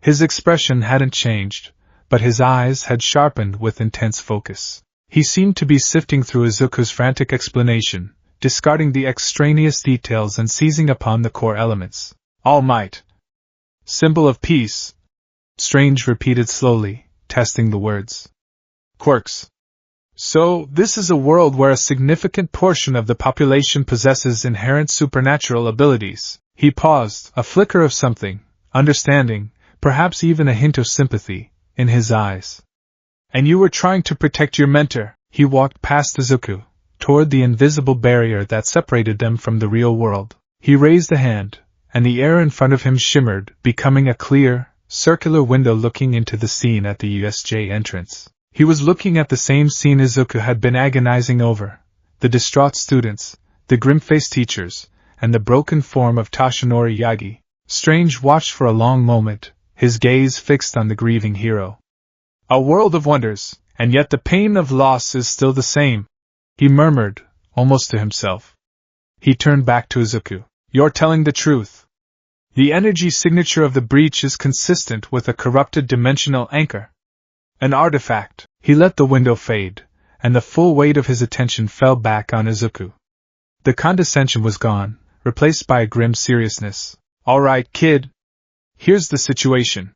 His expression hadn't changed, but his eyes had sharpened with intense focus. He seemed to be sifting through Izuku's frantic explanation, discarding the extraneous details and seizing upon the core elements. All Might. Symbol of peace. Strange repeated slowly, testing the words. Quirks. So, this is a world where a significant portion of the population possesses inherent supernatural abilities. He paused, a flicker of something, understanding, perhaps even a hint of sympathy, in his eyes. And you were trying to protect your mentor. He walked past Izuku, toward the invisible barrier that separated them from the real world. He raised a hand, and the air in front of him shimmered, becoming a clear, circular window looking into the scene at the USJ entrance. He was looking at the same scene Izuku had been agonizing over, the distraught students, the grim-faced teachers, and the broken form of Tashinori Yagi. Strange watched for a long moment, his gaze fixed on the grieving hero. A world of wonders, and yet the pain of loss is still the same, he murmured, almost to himself. He turned back to Izuku. You're telling the truth. The energy signature of the breach is consistent with a corrupted dimensional anchor. An artifact. He let the window fade, and the full weight of his attention fell back on Izuku. The condescension was gone, replaced by a grim seriousness. All right, kid. Here's the situation.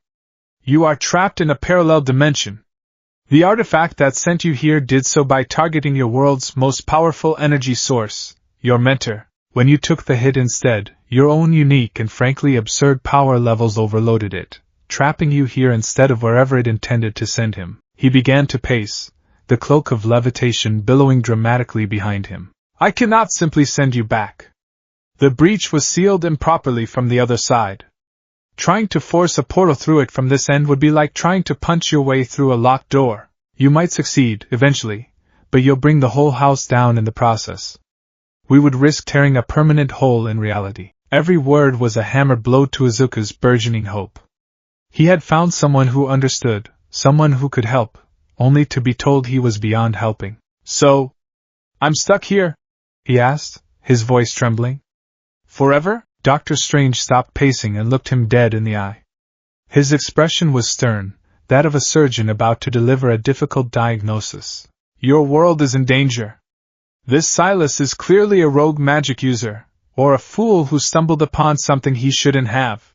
You are trapped in a parallel dimension. The artifact that sent you here did so by targeting your world's most powerful energy source, your mentor. When you took the hit instead, your own unique and frankly absurd power levels overloaded it, trapping you here instead of wherever it intended to send him. He began to pace, the cloak of levitation billowing dramatically behind him. I cannot simply send you back. The breach was sealed improperly from the other side. Trying to force a portal through it from this end would be like trying to punch your way through a locked door. You might succeed, eventually, but you'll bring the whole house down in the process. We would risk tearing a permanent hole in reality. Every word was a hammer blow to Izuku's burgeoning hope. He had found someone who understood, someone who could help, only to be told he was beyond helping. So, I'm stuck here? He asked, his voice trembling. Forever? Dr. Strange stopped pacing and looked him dead in the eye. His expression was stern, that of a surgeon about to deliver a difficult diagnosis. Your world is in danger. This Silas is clearly a rogue magic user, or a fool who stumbled upon something he shouldn't have.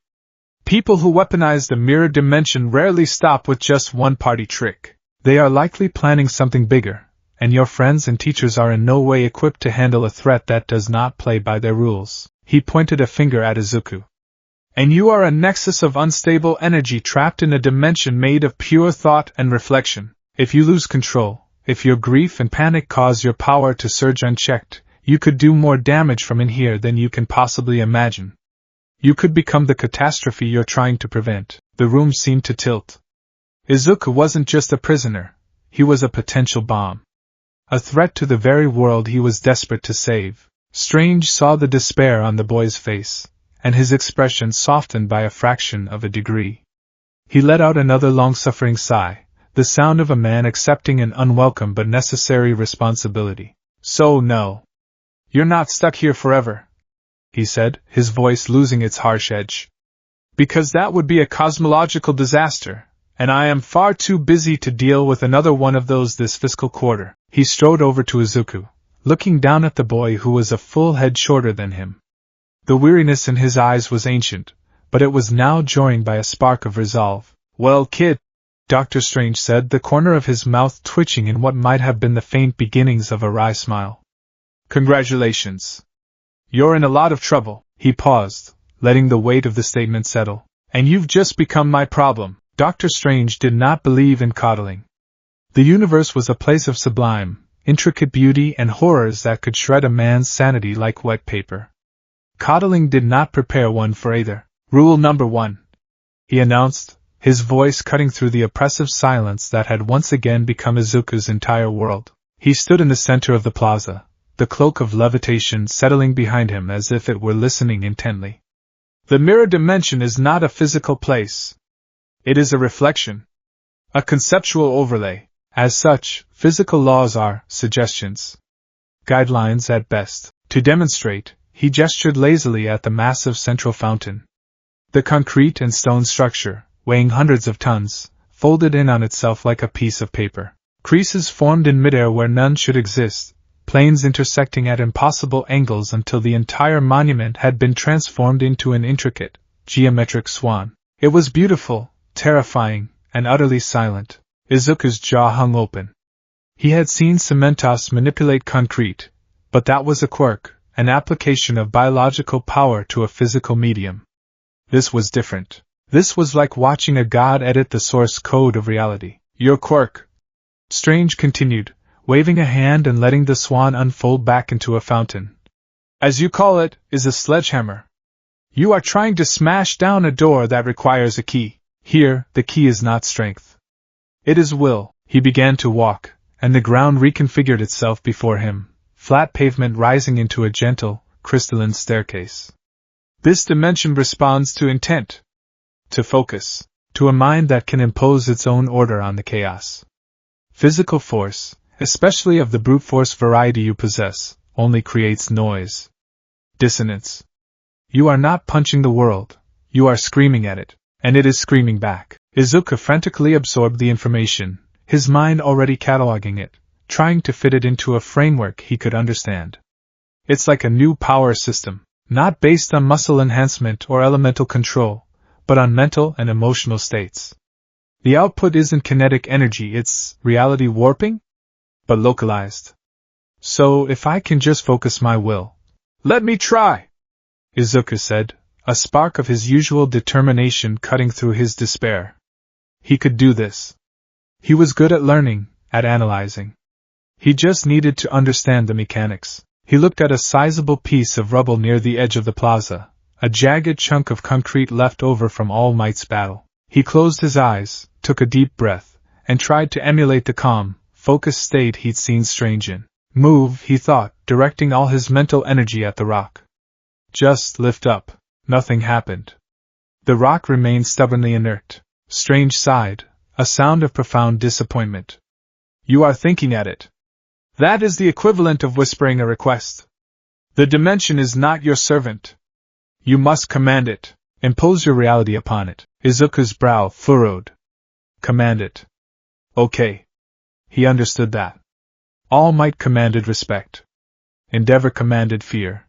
People who weaponize the mirror dimension rarely stop with just one party trick. They are likely planning something bigger, and your friends and teachers are in no way equipped to handle a threat that does not play by their rules. He pointed a finger at Izuku. And you are a nexus of unstable energy trapped in a dimension made of pure thought and reflection. If you lose control, if your grief and panic cause your power to surge unchecked, you could do more damage from in here than you can possibly imagine. You could become the catastrophe you're trying to prevent. The room seemed to tilt. Izuku wasn't just a prisoner, he was a potential bomb. A threat to the very world he was desperate to save. Strange saw the despair on the boy's face, and his expression softened by a fraction of a degree. He let out another long-suffering sigh, the sound of a man accepting an unwelcome but necessary responsibility. So no. You're not stuck here forever, he said, his voice losing its harsh edge. Because that would be a cosmological disaster, and I am far too busy to deal with another one of those this fiscal quarter. He strode over to Izuku, looking down at the boy who was a full head shorter than him. The weariness in his eyes was ancient, but it was now joined by a spark of resolve. Well, kid, Dr. Strange said, the corner of his mouth twitching in what might have been the faint beginnings of a wry smile. Congratulations. You're in a lot of trouble. He paused, letting the weight of the statement settle. And you've just become my problem. Dr. Strange did not believe in coddling. The universe was a place of sublime, intricate beauty and horrors that could shred a man's sanity like wet paper. Coddling did not prepare one for either. Rule number 1. He announced, his voice cutting through the oppressive silence that had once again become Izuku's entire world. He stood in the center of the plaza, the cloak of levitation settling behind him as if it were listening intently. The mirror dimension is not a physical place. It is a reflection. A conceptual overlay. As such, physical laws are suggestions. Guidelines at best. To demonstrate, he gestured lazily at the massive central fountain. The concrete and stone structure, weighing hundreds of tons, folded in on itself like a piece of paper. Creases formed in midair where none should exist, planes intersecting at impossible angles until the entire monument had been transformed into an intricate, geometric swan. It was beautiful, terrifying, and utterly silent. Izuku's jaw hung open. He had seen Cementos manipulate concrete, but that was a quirk, an application of biological power to a physical medium. This was different. This was like watching a god edit the source code of reality. Your quirk, Strange continued, waving a hand and letting the swan unfold back into a fountain, as you call it, is a sledgehammer. You are trying to smash down a door that requires a key. Here, the key is not strength. It is will. He began to walk, and the ground reconfigured itself before him, flat pavement rising into a gentle, crystalline staircase. This dimension responds to intent, to focus, to a mind that can impose its own order on the chaos. Physical force, especially of the brute force variety you possess, only creates noise. Dissonance. You are not punching the world, you are screaming at it, and it is screaming back. Izuku frantically absorbed the information, his mind already cataloging it, trying to fit it into a framework he could understand. It's like a new power system, not based on muscle enhancement or elemental control, but on mental and emotional states. The output isn't kinetic energy, it's reality warping, but localized. So if I can just focus my will. Let me try, Izuku said, a spark of his usual determination cutting through his despair. He could do this. He was good at learning, at analyzing. He just needed to understand the mechanics. He looked at a sizable piece of rubble near the edge of the plaza, a jagged chunk of concrete left over from All Might's battle. He closed his eyes, took a deep breath, and tried to emulate the calm, focused state he'd seen Strange in. Move, he thought, directing all his mental energy at the rock. Just lift up. Nothing happened. The rock remained stubbornly inert. Strange sighed, a sound of profound disappointment. You are thinking at it. That is the equivalent of whispering a request. The dimension is not your servant. You must command it. Impose your reality upon it. Izuku's brow furrowed. Command it. Okay. He understood that. All Might commanded respect. Endeavor commanded fear.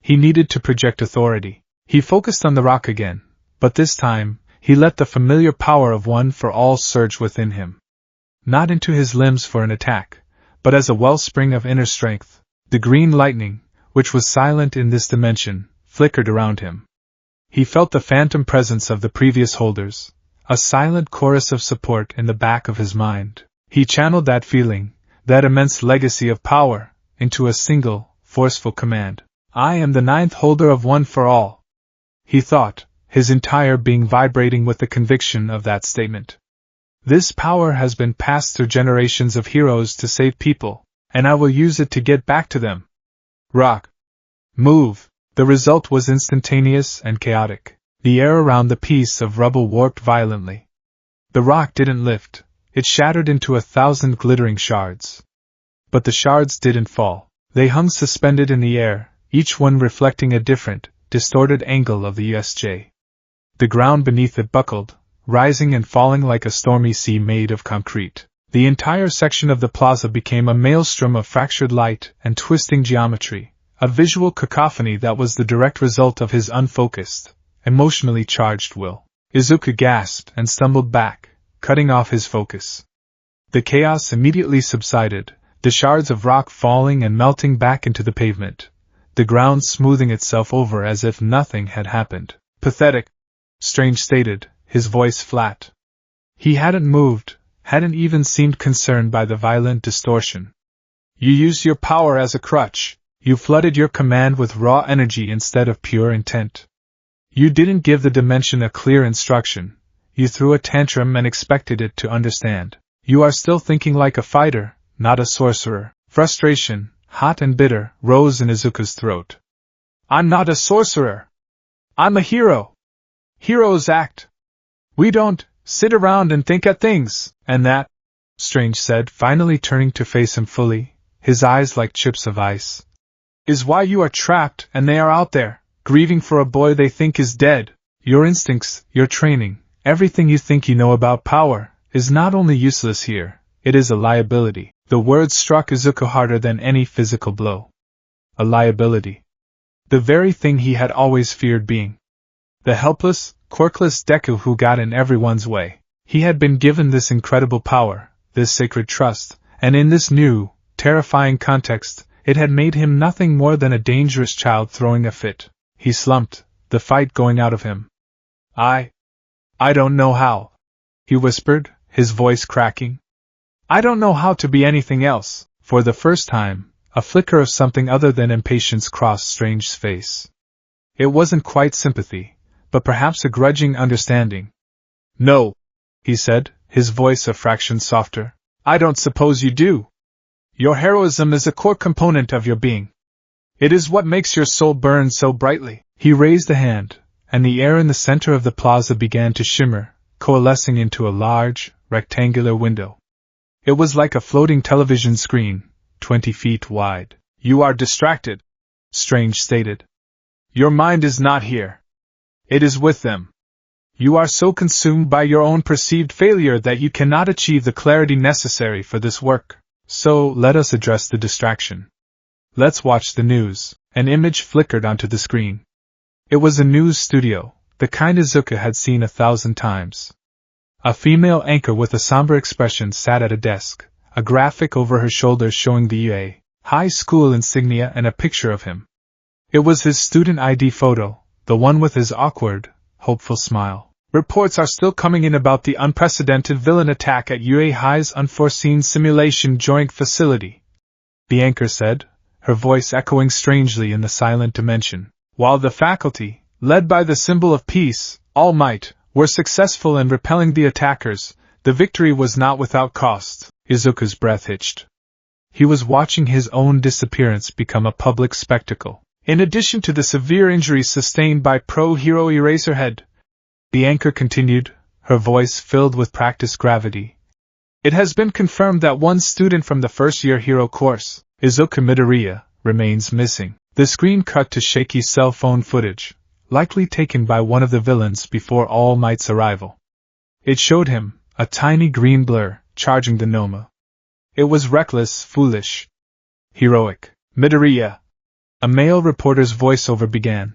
He needed to project authority. He focused on the rock again, but this time, he let the familiar power of One for All surge within him. Not into his limbs for an attack, but as a wellspring of inner strength. The green lightning, which was silent in this dimension, flickered around him. He felt the phantom presence of the previous holders, a silent chorus of support in the back of his mind. He channeled that feeling, that immense legacy of power, into a single, forceful command. I am the ninth holder of One for All. He thought, his entire being vibrating with the conviction of that statement. This power has been passed through generations of heroes to save people, and I will use it to get back to them. Rock. Move. The result was instantaneous and chaotic. The air around the piece of rubble warped violently. The rock didn't lift, it shattered into 1,000 glittering shards. But the shards didn't fall. They hung suspended in the air, each one reflecting a different, distorted angle of the USJ. The ground beneath it buckled, rising and falling like a stormy sea made of concrete. The entire section of the plaza became a maelstrom of fractured light and twisting geometry, a visual cacophony that was the direct result of his unfocused, emotionally charged will. Izuku gasped and stumbled back, cutting off his focus. The chaos immediately subsided, the shards of rock falling and melting back into the pavement, the ground smoothing itself over as if nothing had happened. Pathetic, Strange stated, his voice flat. He hadn't moved, hadn't even seemed concerned by the violent distortion. You used your power as a crutch, you flooded your command with raw energy instead of pure intent. You didn't give the dimension a clear instruction, you threw a tantrum and expected it to understand. You are still thinking like a fighter, not a sorcerer. Frustration, hot and bitter, rose in Izuku's throat. I'm not a sorcerer. I'm a hero. Heroes act. We don't sit around and think at things, and that, Strange said, finally turning to face him fully, his eyes like chips of ice, is why you are trapped and they are out there, grieving for a boy they think is dead. Your instincts, your training, everything you think you know about power, is not only useless here, it is a liability. The words struck Izuku harder than any physical blow. A liability. The very thing he had always feared being. The helpless, quirkless Deku who got in everyone's way. He had been given this incredible power, this sacred trust, and in this new, terrifying context, it had made him nothing more than a dangerous child throwing a fit. He slumped, the fight going out of him. I don't know how, he whispered, his voice cracking. I don't know how to be anything else. For the first time, a flicker of something other than impatience crossed Strange's face. It wasn't quite sympathy, but perhaps a grudging understanding. No, he said, his voice a fraction softer. I don't suppose you do. Your heroism is a core component of your being. It is what makes your soul burn so brightly. He raised a hand, and the air in the center of the plaza began to shimmer, coalescing into a large, rectangular window. It was like a floating television screen, 20 feet wide. You are distracted, Strange stated. Your mind is not here. It is with them. You are so consumed by your own perceived failure that you cannot achieve the clarity necessary for this work. So, let us address the distraction. Let's watch the news. An image flickered onto the screen. It was a news studio, the kind Izuku had seen 1,000 times. A female anchor with a somber expression sat at a desk, a graphic over her shoulders showing the UA high school insignia and a picture of him. It was his student ID photo, the one with his awkward, hopeful smile. Reports are still coming in about the unprecedented villain attack at UA High's unforeseen simulation joint facility, the anchor said, her voice echoing strangely in the silent dimension. While the faculty, led by the symbol of peace, All Might, were successful in repelling the attackers, the victory was not without cost. Izuku's breath hitched. He was watching his own disappearance become a public spectacle. In addition to the severe injuries sustained by pro-hero Eraserhead, the anchor continued, her voice filled with practiced gravity. It has been confirmed that one student from the first-year hero course, Izuku Midoriya, remains missing. The screen cut to shaky cell phone footage, likely taken by one of the villains before All Might's arrival. It showed him, a tiny green blur, charging the Noma. It was reckless, foolish, heroic. Midoriya, a male reporter's voiceover began,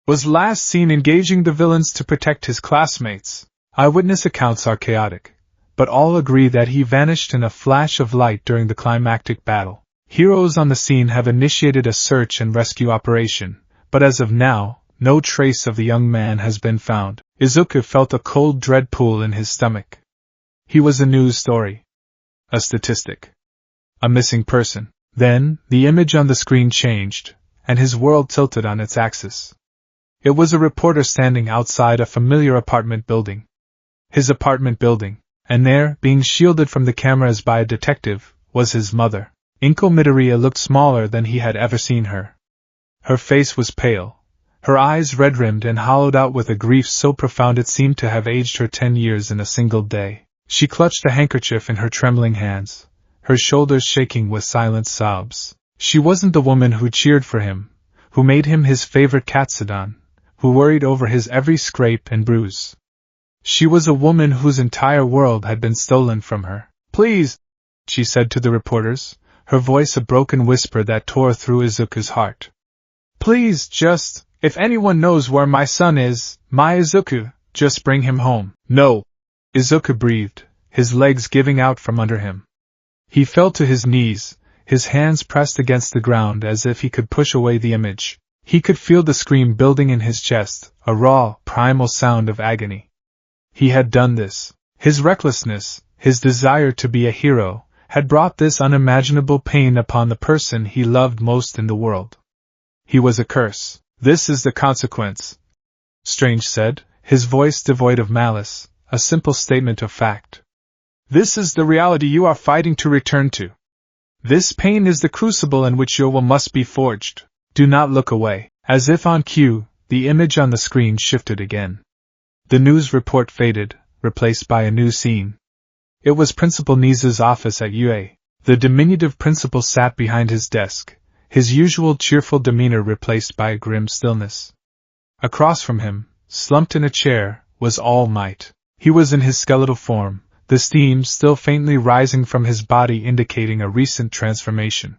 was last seen engaging the villains to protect his classmates. Eyewitness accounts are chaotic, but all agree that he vanished in a flash of light during the climactic battle. Heroes on the scene have initiated a search and rescue operation, but as of now, no trace of the young man has been found. Izuku felt a cold dread pool in his stomach. He was a news story. A statistic. A missing person. Then, the image on the screen changed, and his world tilted on its axis. It was a reporter standing outside a familiar apartment building. His apartment building, and there, being shielded from the cameras by a detective, was his mother. Inko Midoriya looked smaller than he had ever seen her. Her face was pale, her eyes red-rimmed and hollowed out with a grief so profound it seemed to have aged her 10 years in a single day. She clutched a handkerchief in her trembling hands, her shoulders shaking with silent sobs. She wasn't the woman who cheered for him, who made him his favorite Katsudan, who worried over his every scrape and bruise. She was a woman whose entire world had been stolen from her. Please, she said to the reporters, her voice a broken whisper that tore through Izuku's heart. Please, just, if anyone knows where my son is, my Izuku, just bring him home. No, Izuku breathed, his legs giving out from under him. He fell to his knees, his hands pressed against the ground as if he could push away the image. He could feel the scream building in his chest, a raw, primal sound of agony. He had done this. His recklessness, his desire to be a hero, had brought this unimaginable pain upon the person he loved most in the world. He was a curse. This is the consequence, Strange said, his voice devoid of malice, a simple statement of fact. This is the reality you are fighting to return to. This pain is the crucible in which your will must be forged. Do not look away. As if on cue, the image on the screen shifted again. The news report faded, replaced by a new scene. It was Principal Niza's office at UA. The diminutive principal sat behind his desk, his usual cheerful demeanor replaced by a grim stillness. Across from him, slumped in a chair, was All Might. He was in his skeletal form, the steam still faintly rising from his body indicating a recent transformation.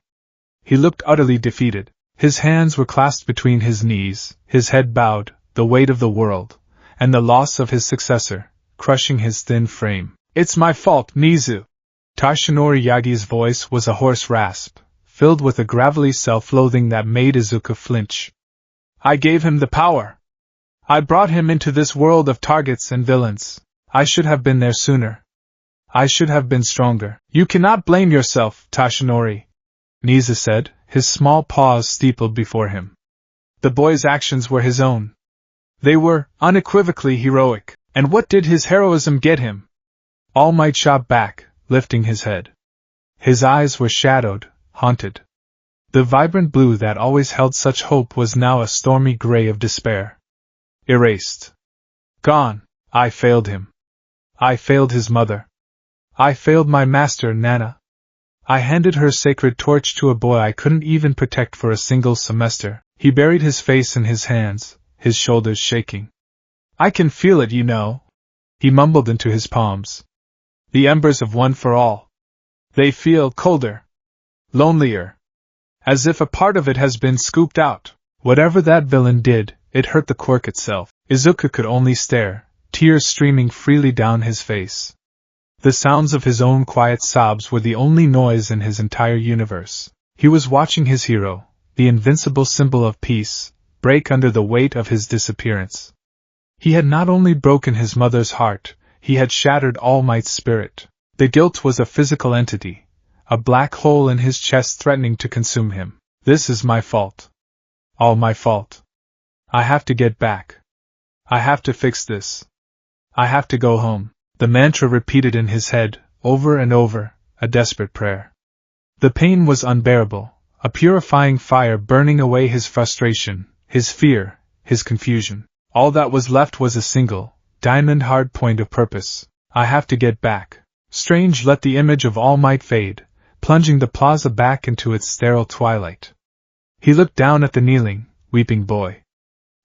He looked utterly defeated. His hands were clasped between his knees, his head bowed, the weight of the world, and the loss of his successor, crushing his thin frame. "It's my fault, Nizu." Tashinori Yagi's voice was a hoarse rasp, filled with a gravelly self-loathing that made Izuku flinch. "I gave him the power. I brought him into this world of targets and villains. I should have been there sooner. I should have been stronger." "You cannot blame yourself, Tashinori," Nizu said, his small paws steepled before him. "The boy's actions were his own. They were unequivocally heroic. And what did his heroism get him?" All Might shot back, lifting his head. His eyes were shadowed, haunted. The vibrant blue that always held such hope was now a stormy gray of despair. Erased. Gone. "I failed him. I failed his mother. I failed my master, Nana. I handed her sacred torch to a boy I couldn't even protect for a single semester." He buried his face in his hands, his shoulders shaking. "I can feel it, you know," he mumbled into his palms. "The embers of One for All. They feel colder, lonelier, as if a part of it has been scooped out." Whatever that villain did, it hurt the quirk itself. Izuku could only stare, tears streaming freely down his face. The sounds of his own quiet sobs were the only noise in his entire universe. He was watching his hero, the invincible symbol of peace, break under the weight of his disappearance. He had not only broken his mother's heart, he had shattered All Might's spirit. The guilt was a physical entity, a black hole in his chest threatening to consume him. "This is my fault. All my fault. I have to get back. I have to fix this. I have to go home." The mantra repeated in his head, over and over, a desperate prayer. The pain was unbearable, a purifying fire burning away his frustration, his fear, his confusion. All that was left was a single, diamond-hard point of purpose. "I have to get back." Strange let the image of All Might fade, plunging the plaza back into its sterile twilight. He looked down at the kneeling, weeping boy.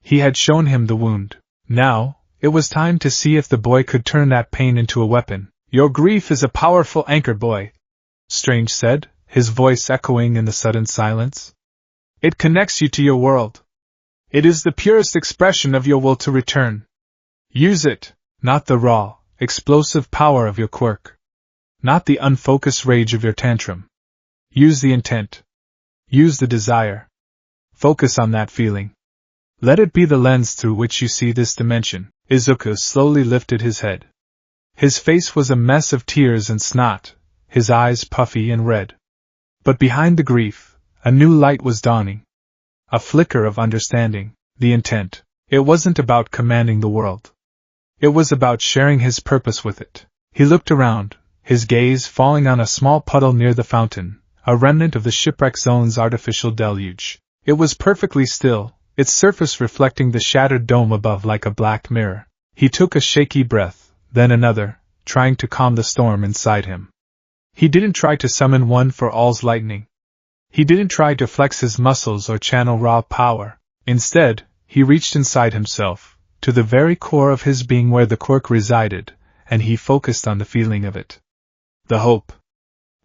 He had shown him the wound. Now, it was time to see if the boy could turn that pain into a weapon. "Your grief is a powerful anchor, boy," Strange said, his voice echoing in the sudden silence. "It connects you to your world. It is the purest expression of your will to return. Use it, not the raw, explosive power of your quirk. Not the unfocused rage of your tantrum. Use the intent. Use the desire. Focus on that feeling. Let it be the lens through which you see this dimension." Izuku slowly lifted his head. His face was a mess of tears and snot, his eyes puffy and red. But behind the grief, a new light was dawning. A flicker of understanding, the intent. It wasn't about commanding the world. It was about sharing his purpose with it. He looked around, his gaze falling on a small puddle near the fountain, a remnant of the shipwreck zone's artificial deluge. It was perfectly still, its surface reflecting the shattered dome above like a black mirror. He took a shaky breath, then another, trying to calm the storm inside him. He didn't try to summon One for All's lightning. He didn't try to flex his muscles or channel raw power. Instead, he reached inside himself, to the very core of his being where the quirk resided, and he focused on the feeling of it. The hope.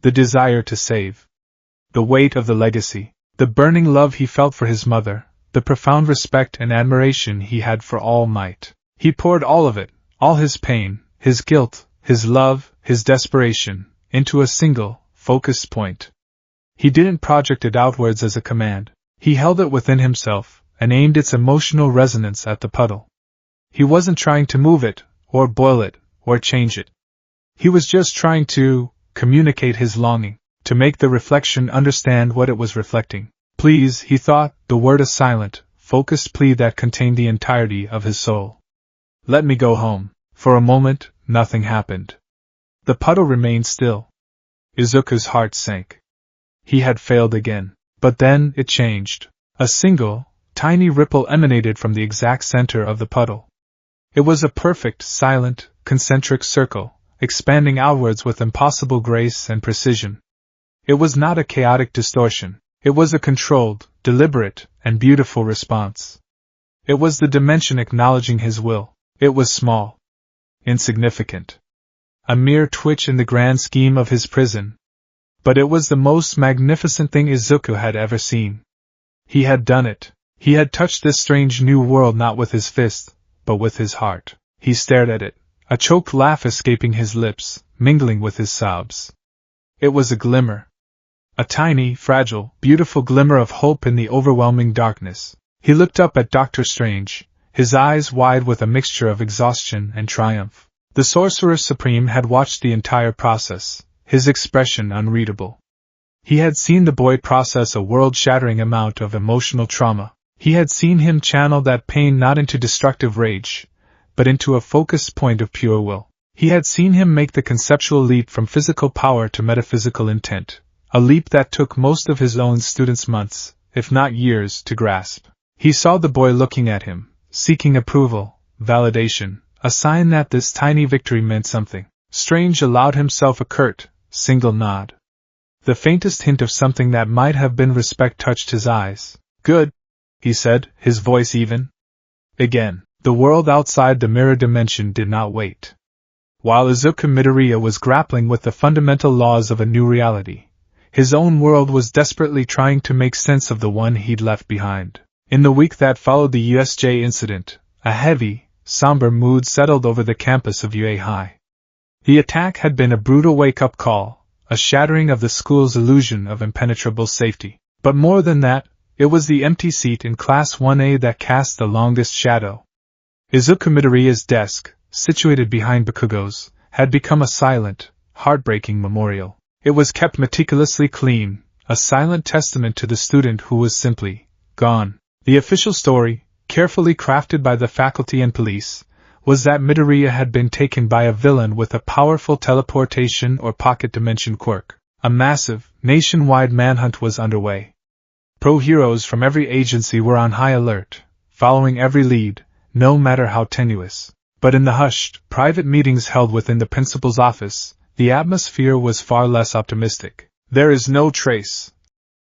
The desire to save. The weight of the legacy. The burning love he felt for his mother. The profound respect and admiration he had for All Might. He poured all of it, all his pain, his guilt, his love, his desperation, into a single, focused point. He didn't project it outwards as a command. He held it within himself, and aimed its emotional resonance at the puddle. He wasn't trying to move it, or boil it, or change it. He was just trying to communicate his longing, to make the reflection understand what it was reflecting. Please, he thought, the word a silent, focused plea that contained the entirety of his soul. Let me go home. For a moment, nothing happened. The puddle remained still. Izuku's heart sank. He had failed again. But then, it changed. A single, tiny ripple emanated from the exact center of the puddle. It was a perfect, silent, concentric circle, expanding outwards with impossible grace and precision. It was not a chaotic distortion. It was a controlled, deliberate, and beautiful response. It was the dimension acknowledging his will. It was small. Insignificant. A mere twitch in the grand scheme of his prison. But it was the most magnificent thing Izuku had ever seen. He had done it. He had touched this strange new world not with his fist, but with his heart. He stared at it, a choked laugh escaping his lips, mingling with his sobs. It was a glimmer. A tiny, fragile, beautiful glimmer of hope in the overwhelming darkness. He looked up at Dr. Strange, his eyes wide with a mixture of exhaustion and triumph. The Sorcerer Supreme had watched the entire process, his expression unreadable. He had seen the boy process a world-shattering amount of emotional trauma. He had seen him channel that pain not into destructive rage, but into a focused point of pure will. He had seen him make the conceptual leap from physical power to metaphysical intent, a leap that took most of his own students months, if not years, to grasp. He saw the boy looking at him, seeking approval, validation, a sign that this tiny victory meant something. Strange allowed himself a curt, single nod. The faintest hint of something that might have been respect touched his eyes. "Good," he said, his voice even. Again, the world outside the mirror dimension did not wait. While Izuku Midoriya was grappling with the fundamental laws of a new reality, his own world was desperately trying to make sense of the one he'd left behind. In the week that followed the USJ incident, a heavy, somber mood settled over the campus of UA High. The attack had been a brutal wake-up call, a shattering of the school's illusion of impenetrable safety. But more than that, it was the empty seat in Class 1A that cast the longest shadow. Izuku Midoriya's desk, situated behind Bakugo's, had become a silent, heartbreaking memorial. It was kept meticulously clean, a silent testament to the student who was simply gone. The official story, carefully crafted by the faculty and police, was that Midoriya had been taken by a villain with a powerful teleportation or pocket dimension quirk. A massive, nationwide manhunt was underway. Pro-heroes from every agency were on high alert, following every lead, no matter how tenuous. But in the hushed, private meetings held within the principal's office, the atmosphere was far less optimistic. "There is no trace,"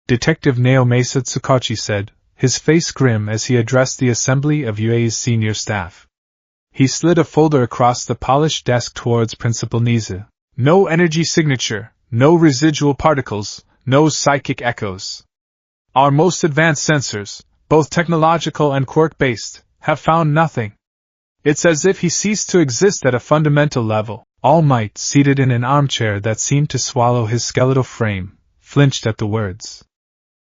Detective Naomasa Tsukachi said, his face grim as he addressed the assembly of UA's senior staff. He slid a folder across the polished desk towards Principal Nizu. "No energy signature, no residual particles, no psychic echoes. Our most advanced sensors, both technological and quirk-based, have found nothing. It's as if he ceased to exist at a fundamental level." All Might, seated in an armchair that seemed to swallow his skeletal frame, flinched at the words.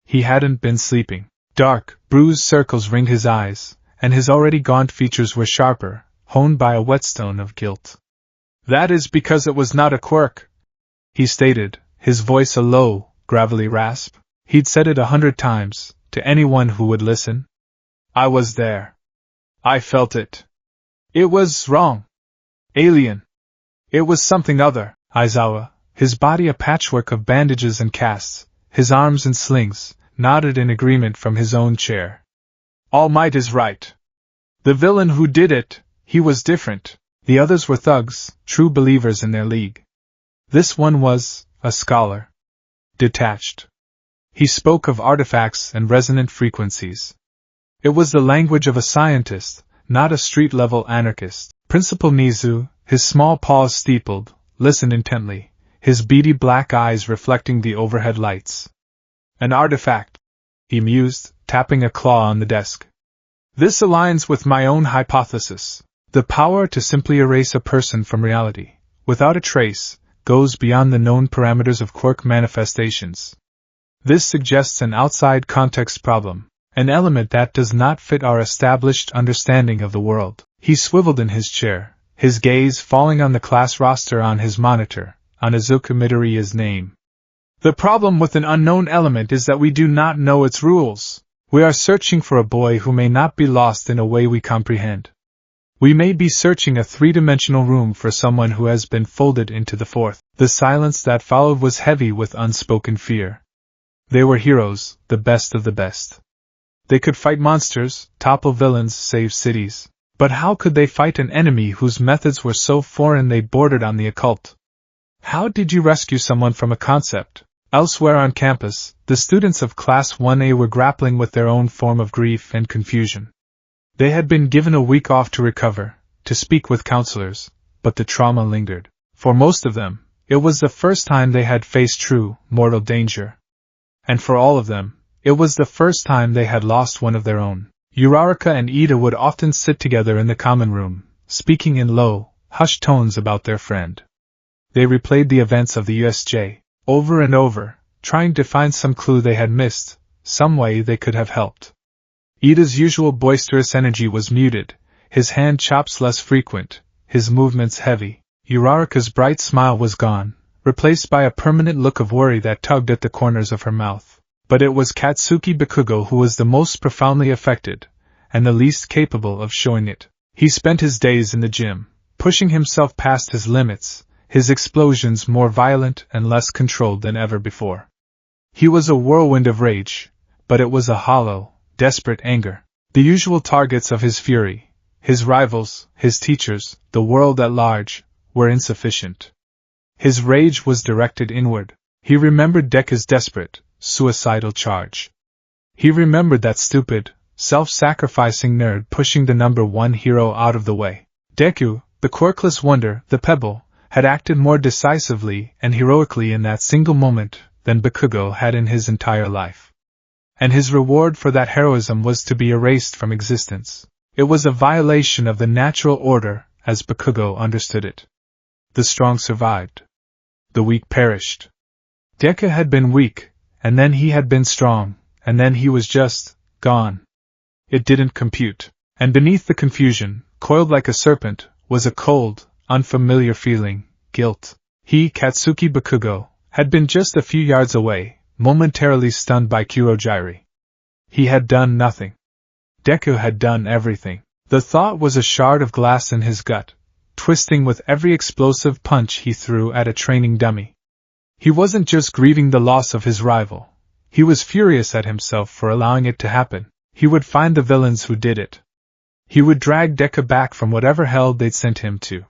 He hadn't been sleeping. Dark, bruised circles ringed his eyes, and his already gaunt features were sharper, honed by a whetstone of guilt. "That is because it was not a quirk," he stated, his voice a low, gravelly rasp. He'd said it 100 times, to anyone who would listen. "I was there. I felt it. It was wrong. Alien. It was something other." Aizawa, his body a patchwork of bandages and casts, his arms in slings, nodded in agreement from his own chair. "All Might is right. The villain who did it, he was different. The others were thugs, true believers in their league. This one was a scholar. Detached. He spoke of artifacts and resonant frequencies. It was the language of a scientist, not a street-level anarchist." Principal Nizu, his small paws steepled, listened intently, his beady black eyes reflecting the overhead lights. "An artifact," he mused, tapping a claw on the desk. "This aligns with my own hypothesis. The power to simply erase a person from reality, without a trace, goes beyond the known parameters of quirk manifestations. This suggests an outside context problem, an element that does not fit our established understanding of the world." He swiveled in his chair, his gaze falling on the class roster on his monitor, on Izuku Midoriya's name. "The problem with an unknown element is that we do not know its rules. We are searching for a boy who may not be lost in a way we comprehend. We may be searching a three-dimensional room for someone who has been folded into the fourth." The silence that followed was heavy with unspoken fear. They were heroes, the best of the best. They could fight monsters, topple villains, save cities. But how could they fight an enemy whose methods were so foreign they bordered on the occult? How did you rescue someone from a concept? Elsewhere on campus, the students of Class 1A were grappling with their own form of grief and confusion. They had been given a week off to recover, to speak with counselors, but the trauma lingered. For most of them, it was the first time they had faced true, mortal danger. And for all of them, It was the first time they had lost one of their own. Uraraka and Ida would often sit together in the common room, speaking in low, hushed tones about their friend. They replayed the events of the USJ, over and over, trying to find some clue they had missed, some way they could have helped. Ida's usual boisterous energy was muted, his hand chops less frequent, his movements heavy. Uraraka's bright smile was gone, replaced by a permanent look of worry that tugged at the corners of her mouth. But it was Katsuki Bakugo who was the most profoundly affected, and the least capable of showing it. He spent his days in the gym, pushing himself past his limits, his explosions more violent and less controlled than ever before. He was a whirlwind of rage, but it was a hollow, desperate anger. The usual targets of his fury, his rivals, his teachers, the world at large, were insufficient. His rage was directed inward. He remembered Deku's desperate, suicidal charge. He remembered that stupid, self-sacrificing nerd pushing the number one hero out of the way. Deku, the quirkless wonder, the pebble, had acted more decisively and heroically in that single moment than Bakugo had in his entire life. And his reward for that heroism was to be erased from existence. It was a violation of the natural order, as Bakugo understood it. The strong survived. The weak perished. Deku had been weak, and then he had been strong, and then he was just gone. It didn't compute. And beneath the confusion, coiled like a serpent, was a cold, unfamiliar feeling, guilt. He, Katsuki Bakugo, had been just a few yards away, momentarily stunned by Kurogiri. He had done nothing. Deku had done everything. The thought was a shard of glass in his gut, twisting with every explosive punch he threw at a training dummy. He wasn't just grieving the loss of his rival. He was furious at himself for allowing it to happen. He would find the villains who did it. He would drag Deku back from whatever hell they'd sent him to.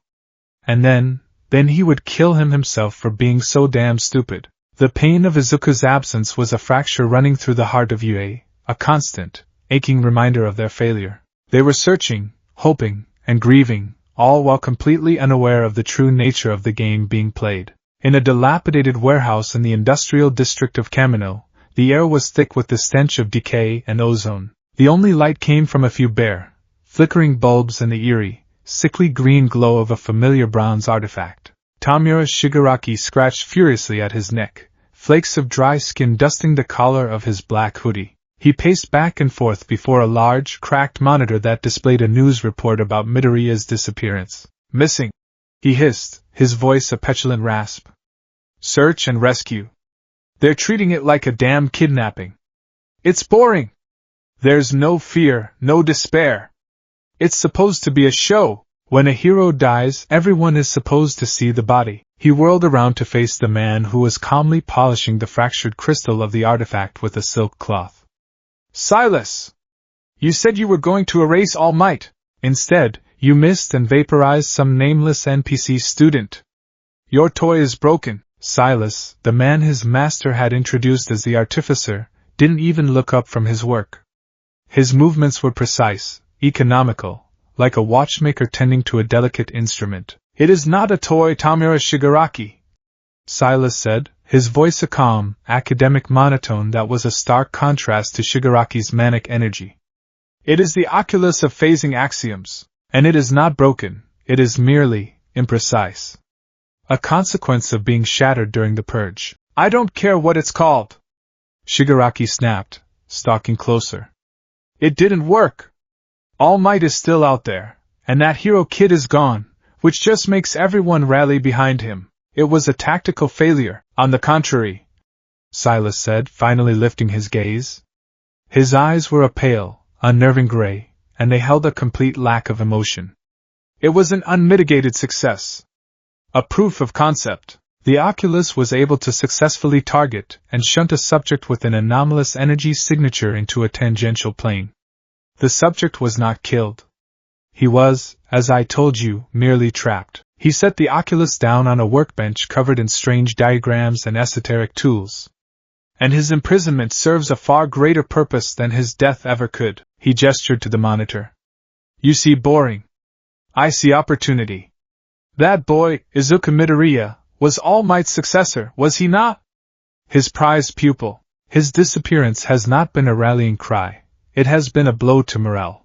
And then he would kill him himself for being so damn stupid. The pain of Izuku's absence was a fracture running through the heart of Yue, a constant, aching reminder of their failure. They were searching, hoping, and grieving, all while completely unaware of the true nature of the game being played. In a dilapidated warehouse in the industrial district of Kamino, the air was thick with the stench of decay and ozone. The only light came from a few bare, flickering bulbs and the eerie, sickly green glow of a familiar bronze artifact. Tamura Shigaraki scratched furiously at his neck, flakes of dry skin dusting the collar of his black hoodie. He paced back and forth before a large, cracked monitor that displayed a news report about Midoriya's disappearance. "Missing," he hissed, his voice a petulant rasp. "Search and rescue. They're treating it like a damn kidnapping. It's boring. There's no fear, no despair. It's supposed to be a show. When a hero dies, everyone is supposed to see the body." He whirled around to face the man who was calmly polishing the fractured crystal of the artifact with a silk cloth. "Silas! You said you were going to erase All Might. Instead, you missed and vaporized some nameless NPC student. Your toy is broken." Silas, the man his master had introduced as the artificer, didn't even look up from his work. His movements were precise, economical, like a watchmaker tending to a delicate instrument. "It is not a toy, Tamura Shigaraki," Silas said, his voice a calm, academic monotone that was a stark contrast to Shigaraki's manic energy. "It is the oculus of phasing axioms, and it is not broken, it is merely imprecise. A consequence of being shattered during the purge." "I don't care what it's called," Shigaraki snapped, stalking closer. "It didn't work. All Might is still out there, and that hero kid is gone, which just makes everyone rally behind him. It was a tactical failure, on the contrary," Silas said, finally lifting his gaze. His eyes were a pale, unnerving gray, and they held a complete lack of emotion. "It was an unmitigated success. A proof of concept. The Oculus was able to successfully target and shunt a subject with an anomalous energy signature into a tangential plane. The subject was not killed. He was, as I told you, merely trapped." He set the Oculus down on a workbench covered in strange diagrams and esoteric tools. "And his imprisonment serves a far greater purpose than his death ever could." He gestured to the monitor. "You see boring. I see opportunity. That boy, Izuku Midoriya, was All Might's successor, was he not? His prized pupil, His disappearance has not been a rallying cry, it has been a blow to morale.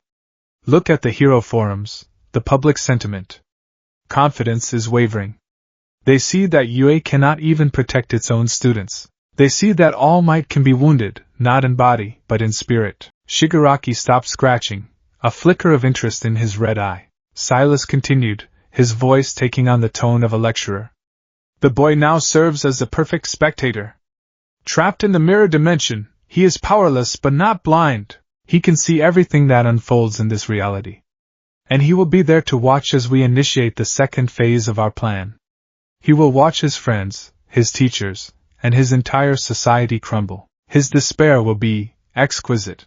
Look at the hero forums, the public sentiment. Confidence is wavering. They see that UA cannot even protect its own students. They see that All Might can be wounded, not in body, but in spirit. Shigaraki stopped scratching, a flicker of interest in his red eye. Silas continued, his voice taking on the tone of a lecturer. The boy now serves as the perfect spectator. Trapped in the mirror dimension, he is powerless but not blind. He can see everything that unfolds in this reality. And he will be there to watch as we initiate the second phase of our plan. He will watch his friends, his teachers, and his entire society crumble. His despair will be exquisite.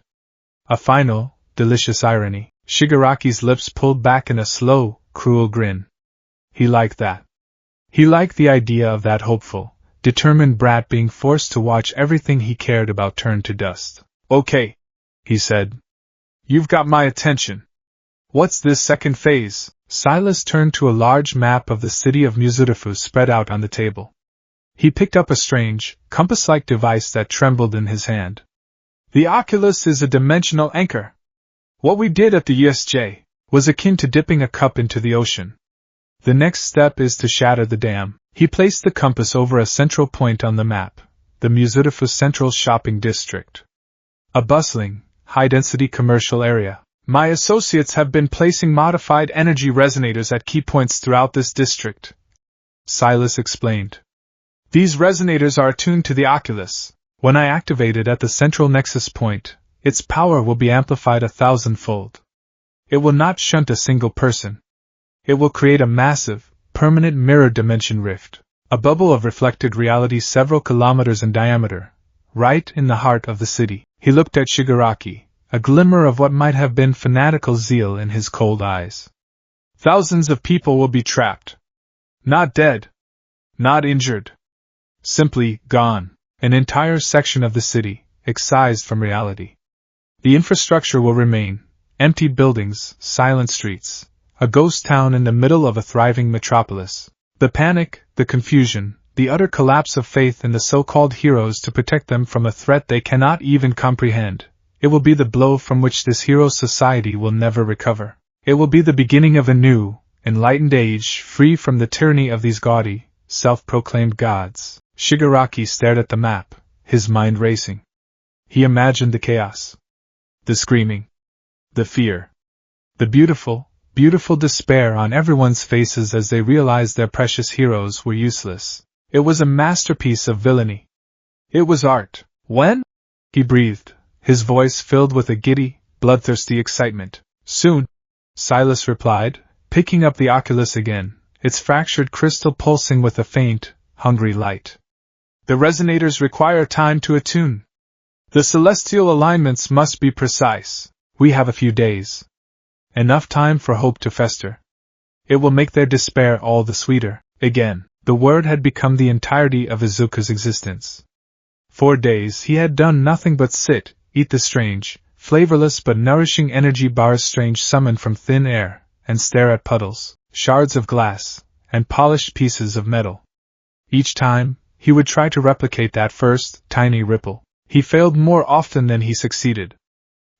A final, delicious irony. Shigaraki's lips pulled back in a slow, cruel grin. He liked that. He liked the idea of that hopeful, determined brat being forced to watch everything he cared about turn to dust. Okay, he said. You've got my attention. What's this second phase? Silas turned to a large map of the city of Muzurifu spread out on the table. He picked up a strange, compass-like device that trembled in his hand. The Oculus is a dimensional anchor. What we did at the USJ was akin to dipping a cup into the ocean. The next step is to shatter the dam. He placed the compass over a central point on the map, the Muzurifu Central Shopping District. A bustling, high-density commercial area. My associates have been placing modified energy resonators at key points throughout this district, Silas explained. These resonators are attuned to the Oculus. When I activate it at the central nexus point, its power will be amplified 1,000-fold. It will not shunt a single person. It will create a massive, permanent mirror dimension rift, a bubble of reflected reality several kilometers in diameter, right in the heart of the city. He looked at Shigaraki, a glimmer of what might have been fanatical zeal in his cold eyes. Thousands of people will be trapped. Not dead. Not injured. Simply gone. An entire section of the city, excised from reality. The infrastructure will remain, empty buildings, silent streets, a ghost town in the middle of a thriving metropolis. The panic, the confusion, the utter collapse of faith in the so-called heroes to protect them from a threat they cannot even comprehend. It will be the blow from which this hero society will never recover. It will be the beginning of a new, enlightened age, free from the tyranny of these gaudy, self-proclaimed gods. Shigaraki stared at the map, his mind racing. He imagined the chaos. The screaming. The fear. The beautiful, beautiful despair on everyone's faces as they realized their precious heroes were useless. It was a masterpiece of villainy. It was art. When? He breathed, his voice filled with a giddy, bloodthirsty excitement. Soon, Silas replied, picking up the Oculus again, its fractured crystal pulsing with a faint, hungry light. The resonators require time to attune. The celestial alignments must be precise. We have a few days. Enough time for hope to fester. It will make their despair all the sweeter. Again, the word had become the entirety of Izuku's existence. 4 days he had done nothing but sit, eat the strange, flavorless but nourishing energy bars strange summoned from thin air, and stare at puddles, shards of glass, and polished pieces of metal. Each time, he would try to replicate that first, tiny ripple. He failed more often than he succeeded.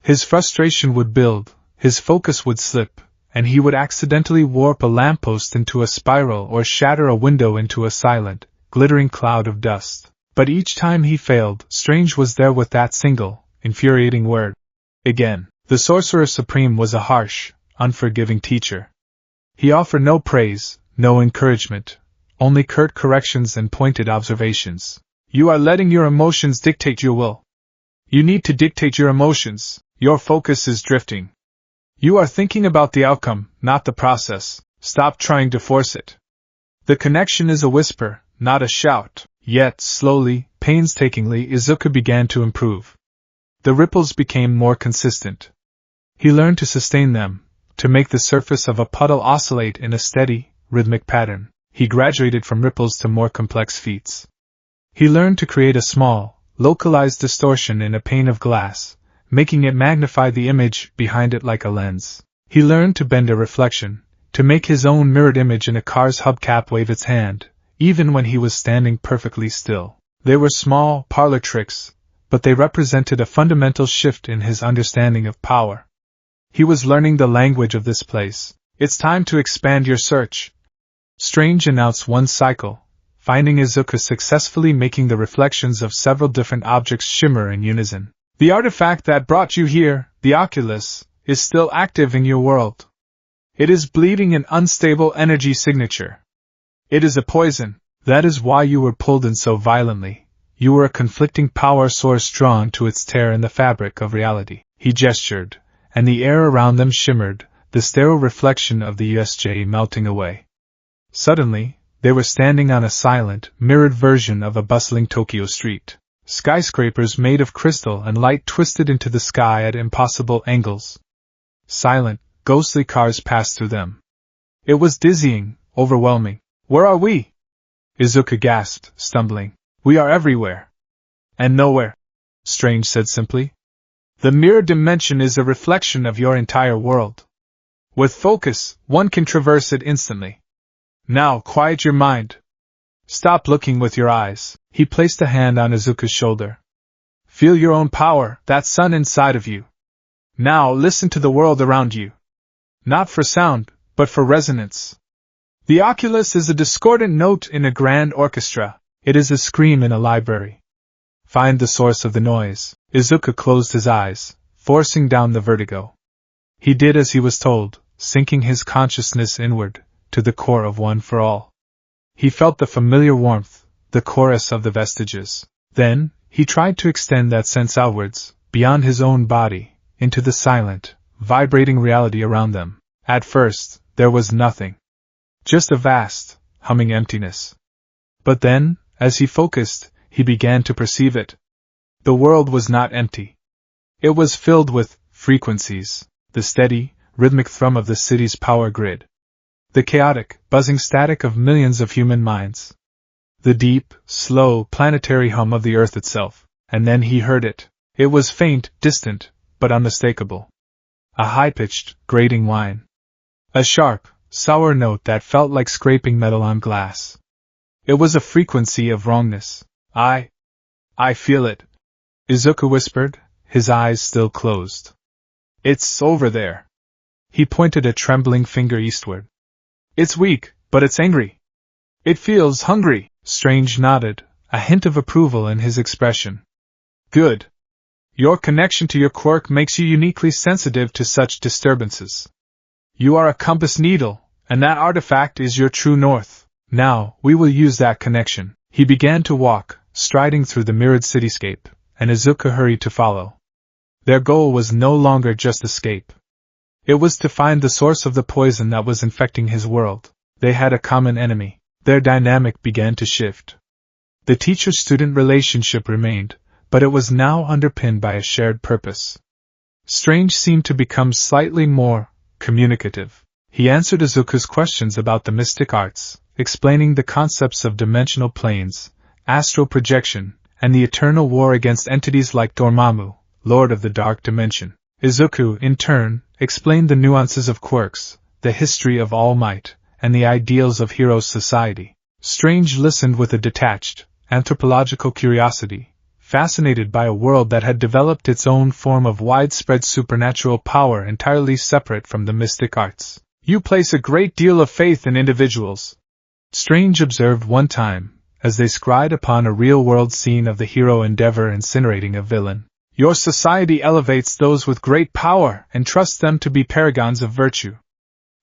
His frustration would build, his focus would slip, and he would accidentally warp a lamppost into a spiral or shatter a window into a silent, glittering cloud of dust. But each time he failed, Strange was there with that single, infuriating word. Again, the Sorcerer Supreme was a harsh, unforgiving teacher. He offered no praise, no encouragement, only curt corrections and pointed observations. You are letting your emotions dictate your will. You need to dictate your emotions, your focus is drifting. You are thinking about the outcome, not the process. Stop trying to force it. The connection is a whisper, not a shout. Yet, slowly, painstakingly, Izuku began to improve. The ripples became more consistent. He learned to sustain them, to make the surface of a puddle oscillate in a steady, rhythmic pattern. He graduated from ripples to more complex feats. He learned to create a small, localized distortion in a pane of glass, making it magnify the image behind it like a lens. He learned to bend a reflection, to make his own mirrored image in a car's hubcap wave its hand, even when he was standing perfectly still. They were small, parlor tricks, but they represented a fundamental shift in his understanding of power. He was learning the language of this place. "It's time to expand your search," Strange announced one cycle, finding Izuku successfully making the reflections of several different objects shimmer in unison. "The artifact that brought you here, the Oculus, is still active in your world. It is bleeding an unstable energy signature. It is a poison. That is why you were pulled in so violently. You were a conflicting power source drawn to its tear in the fabric of reality." He gestured, and the air around them shimmered, the sterile reflection of the USJ melting away. Suddenly, they were standing on a silent, mirrored version of a bustling Tokyo street. Skyscrapers made of crystal and light twisted into the sky at impossible angles. Silent, ghostly cars passed through them. It was dizzying, overwhelming. "Where are we?" Izuku gasped, stumbling. "We are everywhere. And nowhere," Strange said simply. "The mirror dimension is a reflection of your entire world. With focus, one can traverse it instantly. Now, quiet your mind. Stop looking with your eyes." He placed a hand on Izuku's shoulder. "Feel your own power, that sun inside of you. Now listen to the world around you. Not for sound, but for resonance. The Oculus is a discordant note in a grand orchestra. It is a scream in a library. Find the source of the noise." Izuku closed his eyes, forcing down the vertigo. He did as he was told, sinking his consciousness inward, to the core of One for All. He felt the familiar warmth, the chorus of the vestiges. Then, he tried to extend that sense outwards, beyond his own body, into the silent, vibrating reality around them. At first, there was nothing. Just a vast, humming emptiness. But then, as he focused, he began to perceive it. The world was not empty. It was filled with frequencies, the steady, rhythmic thrum of the city's power grid. The chaotic, buzzing static of millions of human minds. The deep, slow, planetary hum of the Earth itself. And then he heard it. It was faint, distant, but unmistakable. A high-pitched, grating whine. A sharp, sour note that felt like scraping metal on glass. It was a frequency of wrongness. I feel it," Izuku whispered, his eyes still closed. "It's over there." He pointed a trembling finger eastward. "It's weak, but it's angry. It feels hungry." Strange nodded, a hint of approval in his expression. "Good. Your connection to your quirk makes you uniquely sensitive to such disturbances. You are a compass needle, and that artifact is your true north. Now, we will use that connection." He began to walk, striding through the mirrored cityscape, and Izuku hurried to follow. Their goal was no longer just escape. It was to find the source of the poison that was infecting his world. They had a common enemy. Their dynamic began to shift. The teacher-student relationship remained, but it was now underpinned by a shared purpose. Strange seemed to become slightly more communicative. He answered Izuku's questions about the mystic arts, explaining the concepts of dimensional planes, astral projection, and the eternal war against entities like Dormammu, Lord of the Dark Dimension. Izuku, in turn, explained the nuances of quirks, the history of All Might, and the ideals of Heroes Society. Strange listened with a detached, anthropological curiosity, fascinated by a world that had developed its own form of widespread supernatural power entirely separate from the mystic arts. "You place a great deal of faith in individuals," Strange observed one time, as they scried upon a real-world scene of the hero endeavor incinerating a villain. "Your society elevates those with great power and trusts them to be paragons of virtue.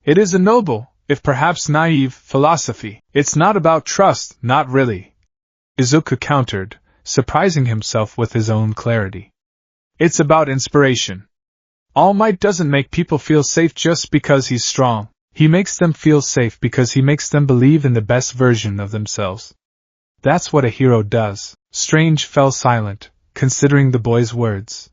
It is a noble, if perhaps naive, philosophy." "It's not about trust, not really," Izuku countered, surprising himself with his own clarity. "It's about inspiration. All Might doesn't make people feel safe just because he's strong. He makes them feel safe because he makes them believe in the best version of themselves. That's what a hero does." Strange fell silent, considering the boy's words.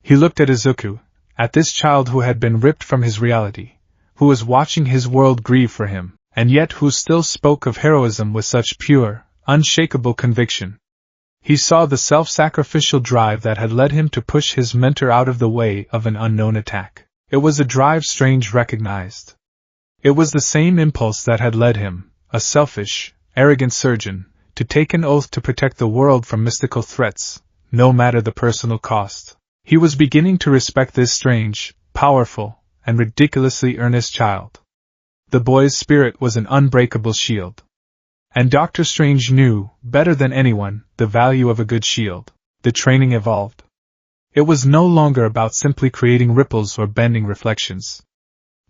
He looked at Izuku, at this child who had been ripped from his reality, who was watching his world grieve for him, and yet who still spoke of heroism with such pure, unshakable conviction. He saw the self-sacrificial drive that had led him to push his mentor out of the way of an unknown attack. It was a drive Strange recognized. It was the same impulse that had led him, a selfish, arrogant surgeon, to take an oath to protect the world from mystical threats, no matter the personal cost. He was beginning to respect this strange, powerful, and ridiculously earnest child. The boy's spirit was an unbreakable shield. And Dr. Strange knew, better than anyone, the value of a good shield. The training evolved. It was no longer about simply creating ripples or bending reflections.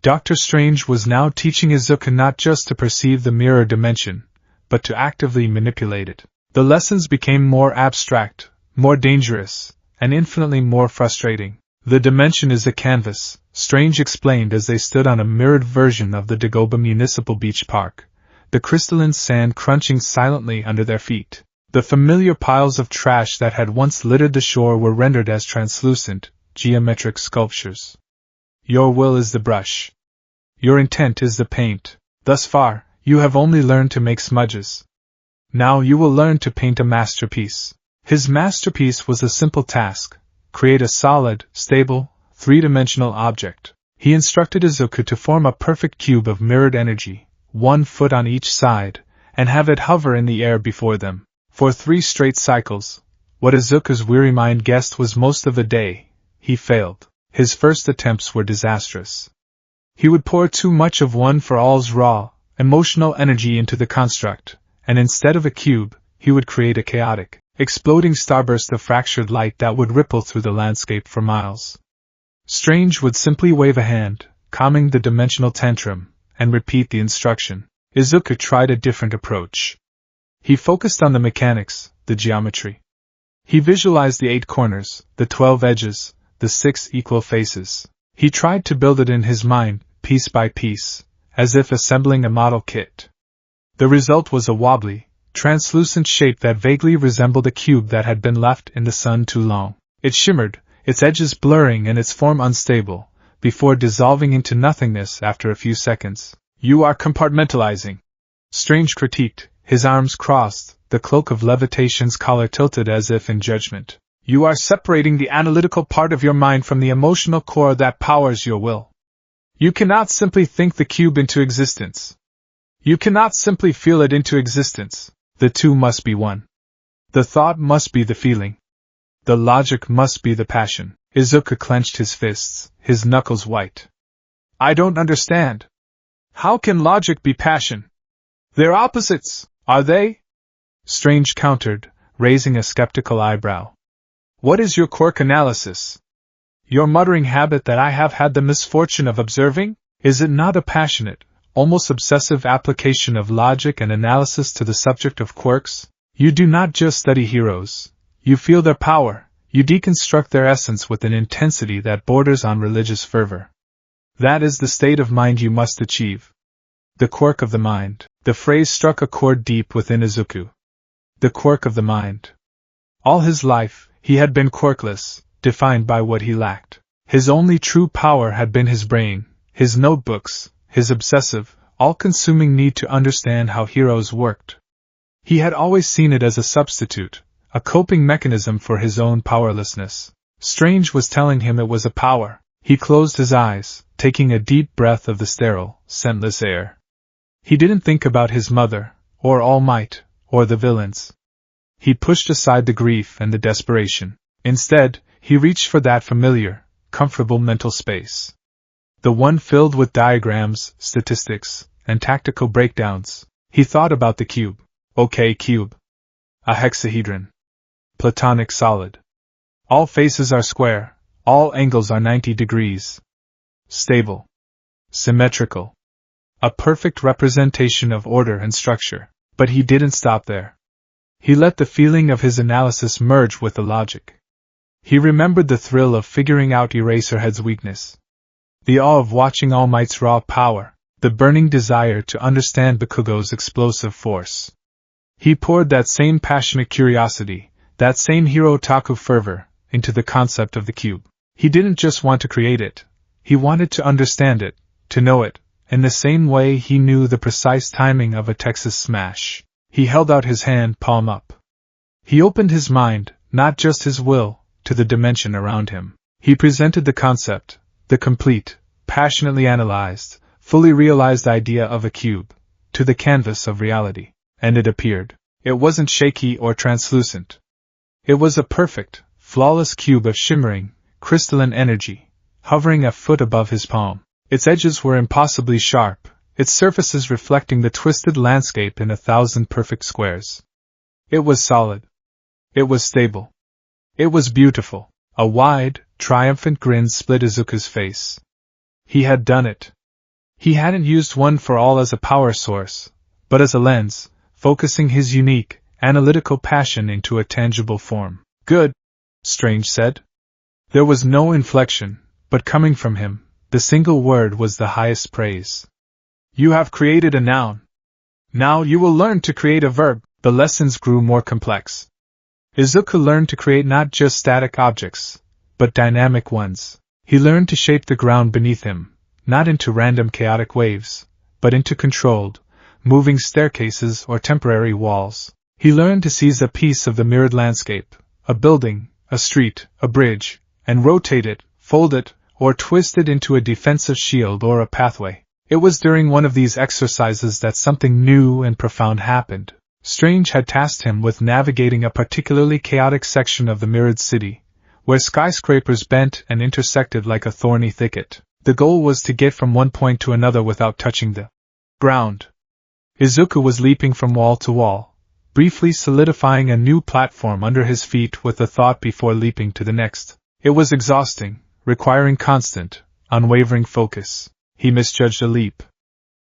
Dr. Strange was now teaching Izuku not just to perceive the mirror dimension, but to actively manipulate it. The lessons became more abstract, more dangerous, and infinitely more frustrating. The dimension is a canvas, Strange explained as they stood on a mirrored version of the Dagoba Municipal Beach Park, the crystalline sand crunching silently under their feet. The familiar piles of trash that had once littered the shore were rendered as translucent, geometric sculptures. Your will is the brush. Your intent is the paint. Thus far, you have only learned to make smudges. Now you will learn to paint a masterpiece. His masterpiece was a simple task: create a solid, stable, three-dimensional object. He instructed Izuku to form a perfect cube of mirrored energy, 1 foot on each side, and have it hover in the air before them. For 3 straight cycles, what Izuku's weary mind guessed was most of the day, he failed. His first attempts were disastrous. He would pour too much of one for all's raw, emotional energy into the construct, and instead of a cube, he would create a chaotic, exploding starburst of fractured light that would ripple through the landscape for miles. Strange would simply wave a hand, calming the dimensional tantrum, and repeat the instruction. Izuku tried a different approach. He focused on the mechanics, the geometry. He visualized the 8 corners, the 12 edges, the 6 equal faces. He tried to build it in his mind, piece by piece, as if assembling a model kit. The result was a wobbly, translucent shape that vaguely resembled a cube that had been left in the sun too long. It shimmered, its edges blurring and its form unstable, before dissolving into nothingness after a few seconds. You are compartmentalizing, Strange critiqued, his arms crossed, the cloak of levitation's collar tilted as if in judgment. You are separating the analytical part of your mind from the emotional core that powers your will. You cannot simply think the cube into existence. You cannot simply feel it into existence. The two must be one. The thought must be the feeling. The logic must be the passion. Izuku clenched his fists, his knuckles white. I don't understand. How can logic be passion? They're opposites, are they? Strange countered, raising a skeptical eyebrow. What is your quirk analysis? Your muttering habit that I have had the misfortune of observing? Is it not a passionate, almost obsessive application of logic and analysis to the subject of quirks? You do not just study heroes. You feel their power, you deconstruct their essence with an intensity that borders on religious fervor. That is the state of mind you must achieve. The quirk of the mind. The phrase struck a chord deep within Izuku. The quirk of the mind. All his life, he had been quirkless, defined by what he lacked. His only true power had been his brain, his notebooks, his obsessive, all-consuming need to understand how heroes worked. He had always seen it as a substitute, a coping mechanism for his own powerlessness. Strange was telling him it was a power. He closed his eyes, taking a deep breath of the sterile, scentless air. He didn't think about his mother, or All Might, or the villains. He pushed aside the grief and the desperation. Instead, he reached for that familiar, comfortable mental space. The one filled with diagrams, statistics, and tactical breakdowns. He thought about the cube. Okay, cube. A hexahedron. Platonic solid. All faces are square, all angles are 90 degrees. Stable. Symmetrical. A perfect representation of order and structure. But he didn't stop there. He let the feeling of his analysis merge with the logic. He remembered the thrill of figuring out Eraserhead's weakness. The awe of watching All Might's raw power. The burning desire to understand Bakugo's explosive force. He poured that same passionate curiosity, that same hero-otaku fervor, into the concept of the cube. He didn't just want to create it. He wanted to understand it, to know it, in the same way he knew the precise timing of a Texas smash. He held out his hand, palm up. He opened his mind, not just his will, to the dimension around him. He presented the concept, the complete, passionately analyzed, fully realized idea of a cube, to the canvas of reality. And it appeared. It wasn't shaky or translucent. It was a perfect, flawless cube of shimmering, crystalline energy, hovering a foot above his palm. Its edges were impossibly sharp, its surfaces reflecting the twisted landscape in 1,000 perfect squares. It was solid. It was stable. It was beautiful. A wide, triumphant grin split Izuku's face. He had done it. He hadn't used one for all as a power source, but as a lens, focusing his unique, analytical passion into a tangible form. Good, Strange said. There was no inflection, but coming from him, the single word was the highest praise. You have created a noun. Now you will learn to create a verb. The lessons grew more complex. Izuku learned to create not just static objects, but dynamic ones. He learned to shape the ground beneath him, not into random chaotic waves, but into controlled, moving staircases or temporary walls. He learned to seize a piece of the mirrored landscape, a building, a street, a bridge, and rotate it, fold it, or twist it into a defensive shield or a pathway. It was during one of these exercises that something new and profound happened. Strange had tasked him with navigating a particularly chaotic section of the mirrored city, where skyscrapers bent and intersected like a thorny thicket. The goal was to get from one point to another without touching the ground. Izuku was leaping from wall to wall, briefly solidifying a new platform under his feet with a thought before leaping to the next. It was exhausting, requiring constant, unwavering focus. He misjudged a leap.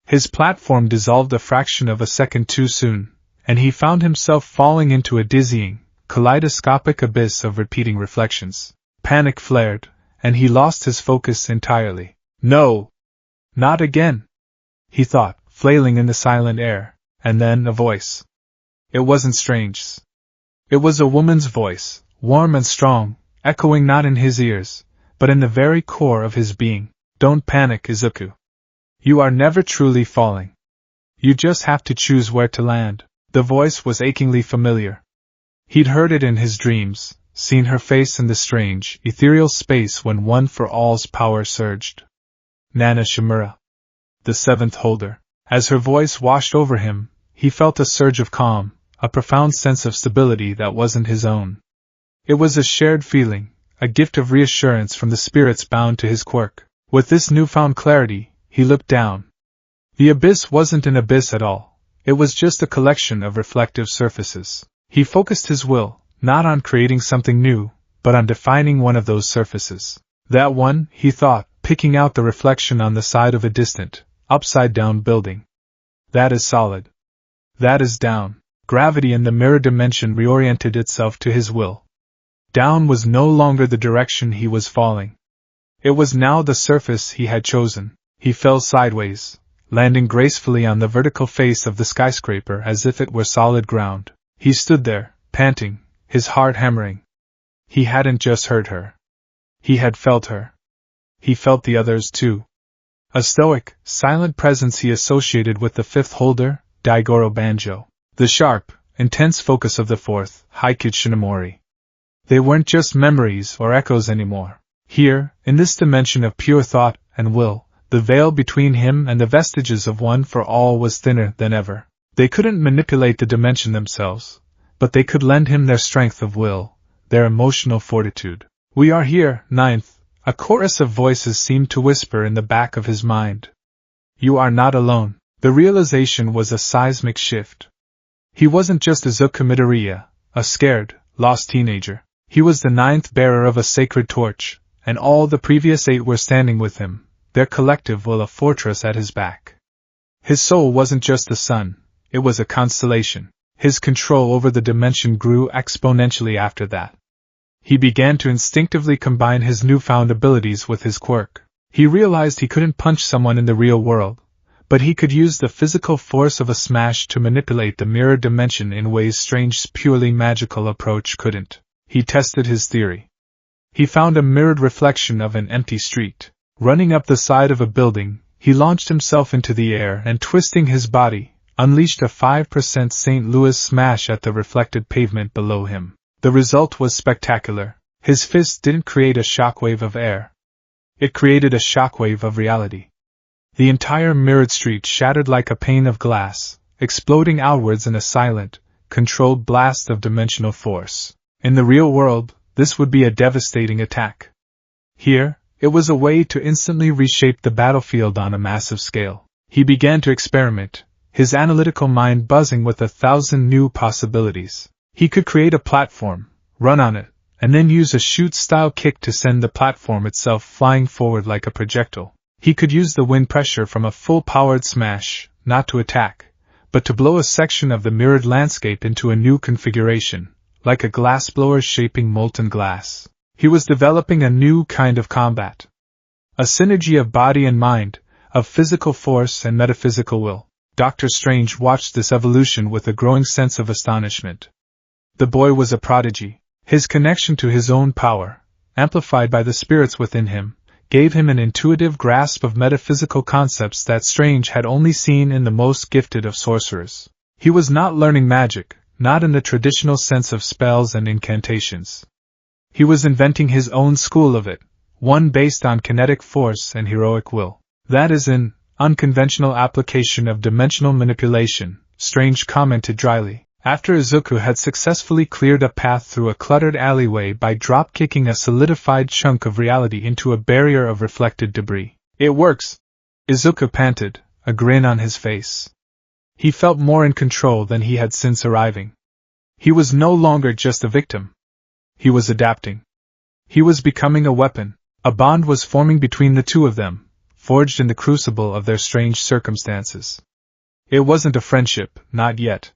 His platform dissolved a fraction of a second too soon, and he found himself falling into a dizzying, kaleidoscopic abyss of repeating reflections. Panic flared, and he lost his focus entirely. No! Not again! He thought, flailing in the silent air, and then a voice. It wasn't Strange's. It was a woman's voice, warm and strong, echoing not in his ears, but in the very core of his being. Don't panic, Izuku. You are never truly falling. You just have to choose where to land. The voice was achingly familiar. He'd heard it in his dreams, seen her face in the strange, ethereal space when One for All's power surged. Nana Shimura. The seventh holder. As her voice washed over him, he felt a surge of calm, a profound sense of stability that wasn't his own. It was a shared feeling, a gift of reassurance from the spirits bound to his quirk. With this newfound clarity, he looked down. The abyss wasn't an abyss at all. It was just a collection of reflective surfaces. He focused his will, not on creating something new, but on defining one of those surfaces. That one, he thought, picking out the reflection on the side of a distant, upside-down building. That is solid. That is down. Gravity in the mirror dimension reoriented itself to his will. Down was no longer the direction he was falling. It was now the surface he had chosen. He fell sideways, landing gracefully on the vertical face of the skyscraper as if it were solid ground. He stood there, panting, his heart hammering. He hadn't just heard her. He had felt her. He felt the others too. A stoic, silent presence he associated with the fifth holder, Daigoro Banjo. The sharp, intense focus of the fourth, Haikyuu Shinomori. They weren't just memories or echoes anymore. Here, in this dimension of pure thought and will, the veil between him and the vestiges of One for All was thinner than ever. They couldn't manipulate the dimension themselves, but they could lend him their strength of will, their emotional fortitude. We are here, ninth, a chorus of voices seemed to whisper in the back of his mind. You are not alone. The realization was a seismic shift. He wasn't just Izuku Midoriya, a scared, lost teenager. He was the ninth bearer of a sacred torch, and all the previous 8 were standing with him, their collective will a fortress at his back. His soul wasn't just the sun, it was a constellation. His control over the dimension grew exponentially after that. He began to instinctively combine his newfound abilities with his quirk. He realized he couldn't punch someone in the real world, but he could use the physical force of a smash to manipulate the mirror dimension in ways Strange's purely magical approach couldn't. He tested his theory. He found a mirrored reflection of an empty street. Running up the side of a building, he launched himself into the air and, twisting his body, unleashed a 5% St. Louis smash at the reflected pavement below him. The result was spectacular. His fist didn't create a shockwave of air. It created a shockwave of reality. The entire mirrored street shattered like a pane of glass, exploding outwards in a silent, controlled blast of dimensional force. In the real world, this would be a devastating attack. Here, it was a way to instantly reshape the battlefield on a massive scale. He began to experiment, his analytical mind buzzing with 1,000 new possibilities. He could create a platform, run on it, and then use a shoot-style kick to send the platform itself flying forward like a projectile. He could use the wind pressure from a full-powered smash, not to attack, but to blow a section of the mirrored landscape into a new configuration, like a glassblower shaping molten glass. He was developing a new kind of combat. A synergy of body and mind, of physical force and metaphysical will. Dr. Strange watched this evolution with a growing sense of astonishment. The boy was a prodigy. His connection to his own power, amplified by the spirits within him, gave him an intuitive grasp of metaphysical concepts that Strange had only seen in the most gifted of sorcerers. He was not learning magic, not in the traditional sense of spells and incantations. He was inventing his own school of it, one based on kinetic force and heroic will. That is an unconventional application of dimensional manipulation, Strange commented dryly, after Izuku had successfully cleared a path through a cluttered alleyway by drop-kicking a solidified chunk of reality into a barrier of reflected debris. It works, Izuku panted, a grin on his face. He felt more in control than he had since arriving. He was no longer just a victim. He was adapting. He was becoming a weapon. A bond was forming between the two of them, forged in the crucible of their strange circumstances. It wasn't a friendship, not yet.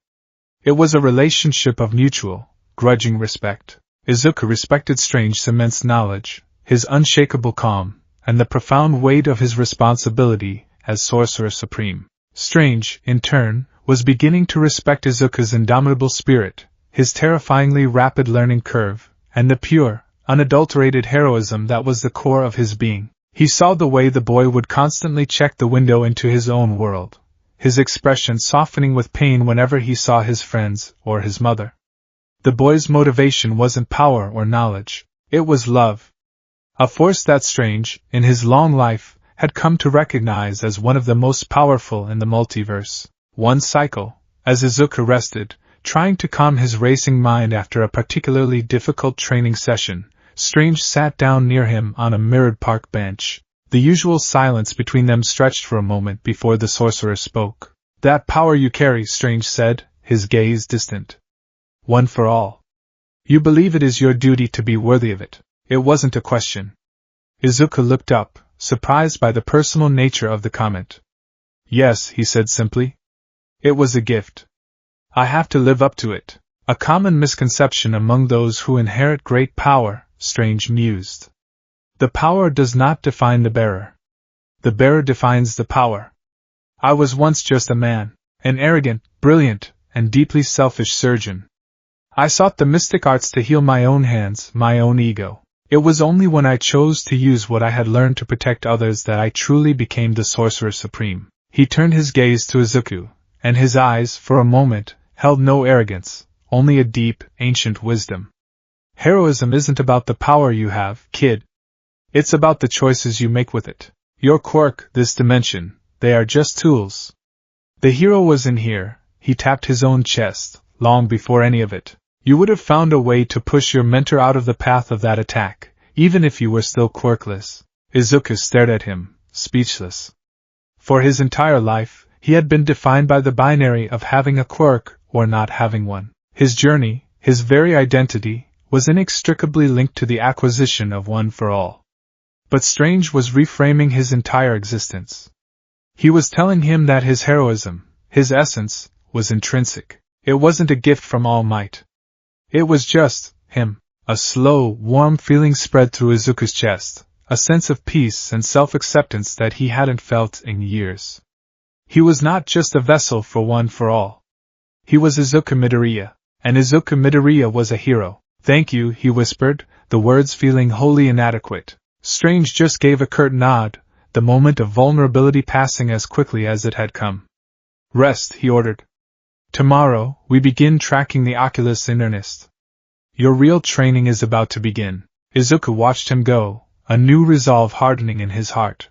It was a relationship of mutual, grudging respect. Izuku respected Strange's immense knowledge, his unshakable calm, and the profound weight of his responsibility as Sorcerer Supreme. Strange, in turn, was beginning to respect Izuku's indomitable spirit, his terrifyingly rapid learning curve, and the pure, unadulterated heroism that was the core of his being. He saw the way the boy would constantly check the window into his own world, his expression softening with pain whenever he saw his friends or his mother. The boy's motivation wasn't power or knowledge, it was love. A force that Strange, in his long life, had come to recognize as one of the most powerful in the multiverse. One cycle, as Izuku rested, trying to calm his racing mind after a particularly difficult training session, Strange sat down near him on a mirrored park bench. The usual silence between them stretched for a moment before the sorcerer spoke. "That power you carry," Strange said, his gaze distant. "One for all. You believe it is your duty to be worthy of it." It wasn't a question. Izuku looked up, surprised by the personal nature of the comment. "Yes," he said simply. "It was a gift. I have to live up to it." A common misconception among those who inherit great power, Strange mused. The power does not define the bearer. The bearer defines the power. I was once just a man, an arrogant, brilliant, and deeply selfish surgeon. I sought the mystic arts to heal my own hands, my own ego. It was only when I chose to use what I had learned to protect others that I truly became the Sorcerer Supreme. He turned his gaze to Izuku, and his eyes, for a moment, held no arrogance, only a deep, ancient wisdom. Heroism isn't about the power you have, kid. It's about the choices you make with it. Your quirk, this dimension, they are just tools. The hero was in here, he tapped his own chest, long before any of it. You would have found a way to push your mentor out of the path of that attack, even if you were still quirkless. Izuku stared at him, speechless. For his entire life, he had been defined by the binary of having a quirk or not having one. His journey, his very identity, was inextricably linked to the acquisition of one for all. But Strange was reframing his entire existence. He was telling him that his heroism, his essence, was intrinsic. It wasn't a gift from All Might. It was just him. A slow, warm feeling spread through Izuku's chest, a sense of peace and self-acceptance that he hadn't felt in years. He was not just a vessel for one for all. He was Izuku Midoriya, and Izuku Midoriya was a hero. "Thank you," he whispered, the words feeling wholly inadequate. Strange just gave a curt nod, the moment of vulnerability passing as quickly as it had come. "Rest," he ordered. "Tomorrow, we begin tracking the Oculus in earnest. Your real training is about to begin." Izuku watched him go, a new resolve hardening in his heart.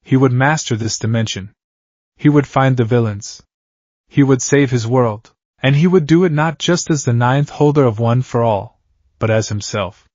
He would master this dimension. He would find the villains. He would save his world. And he would do it not just as the ninth holder of One for All, but as himself.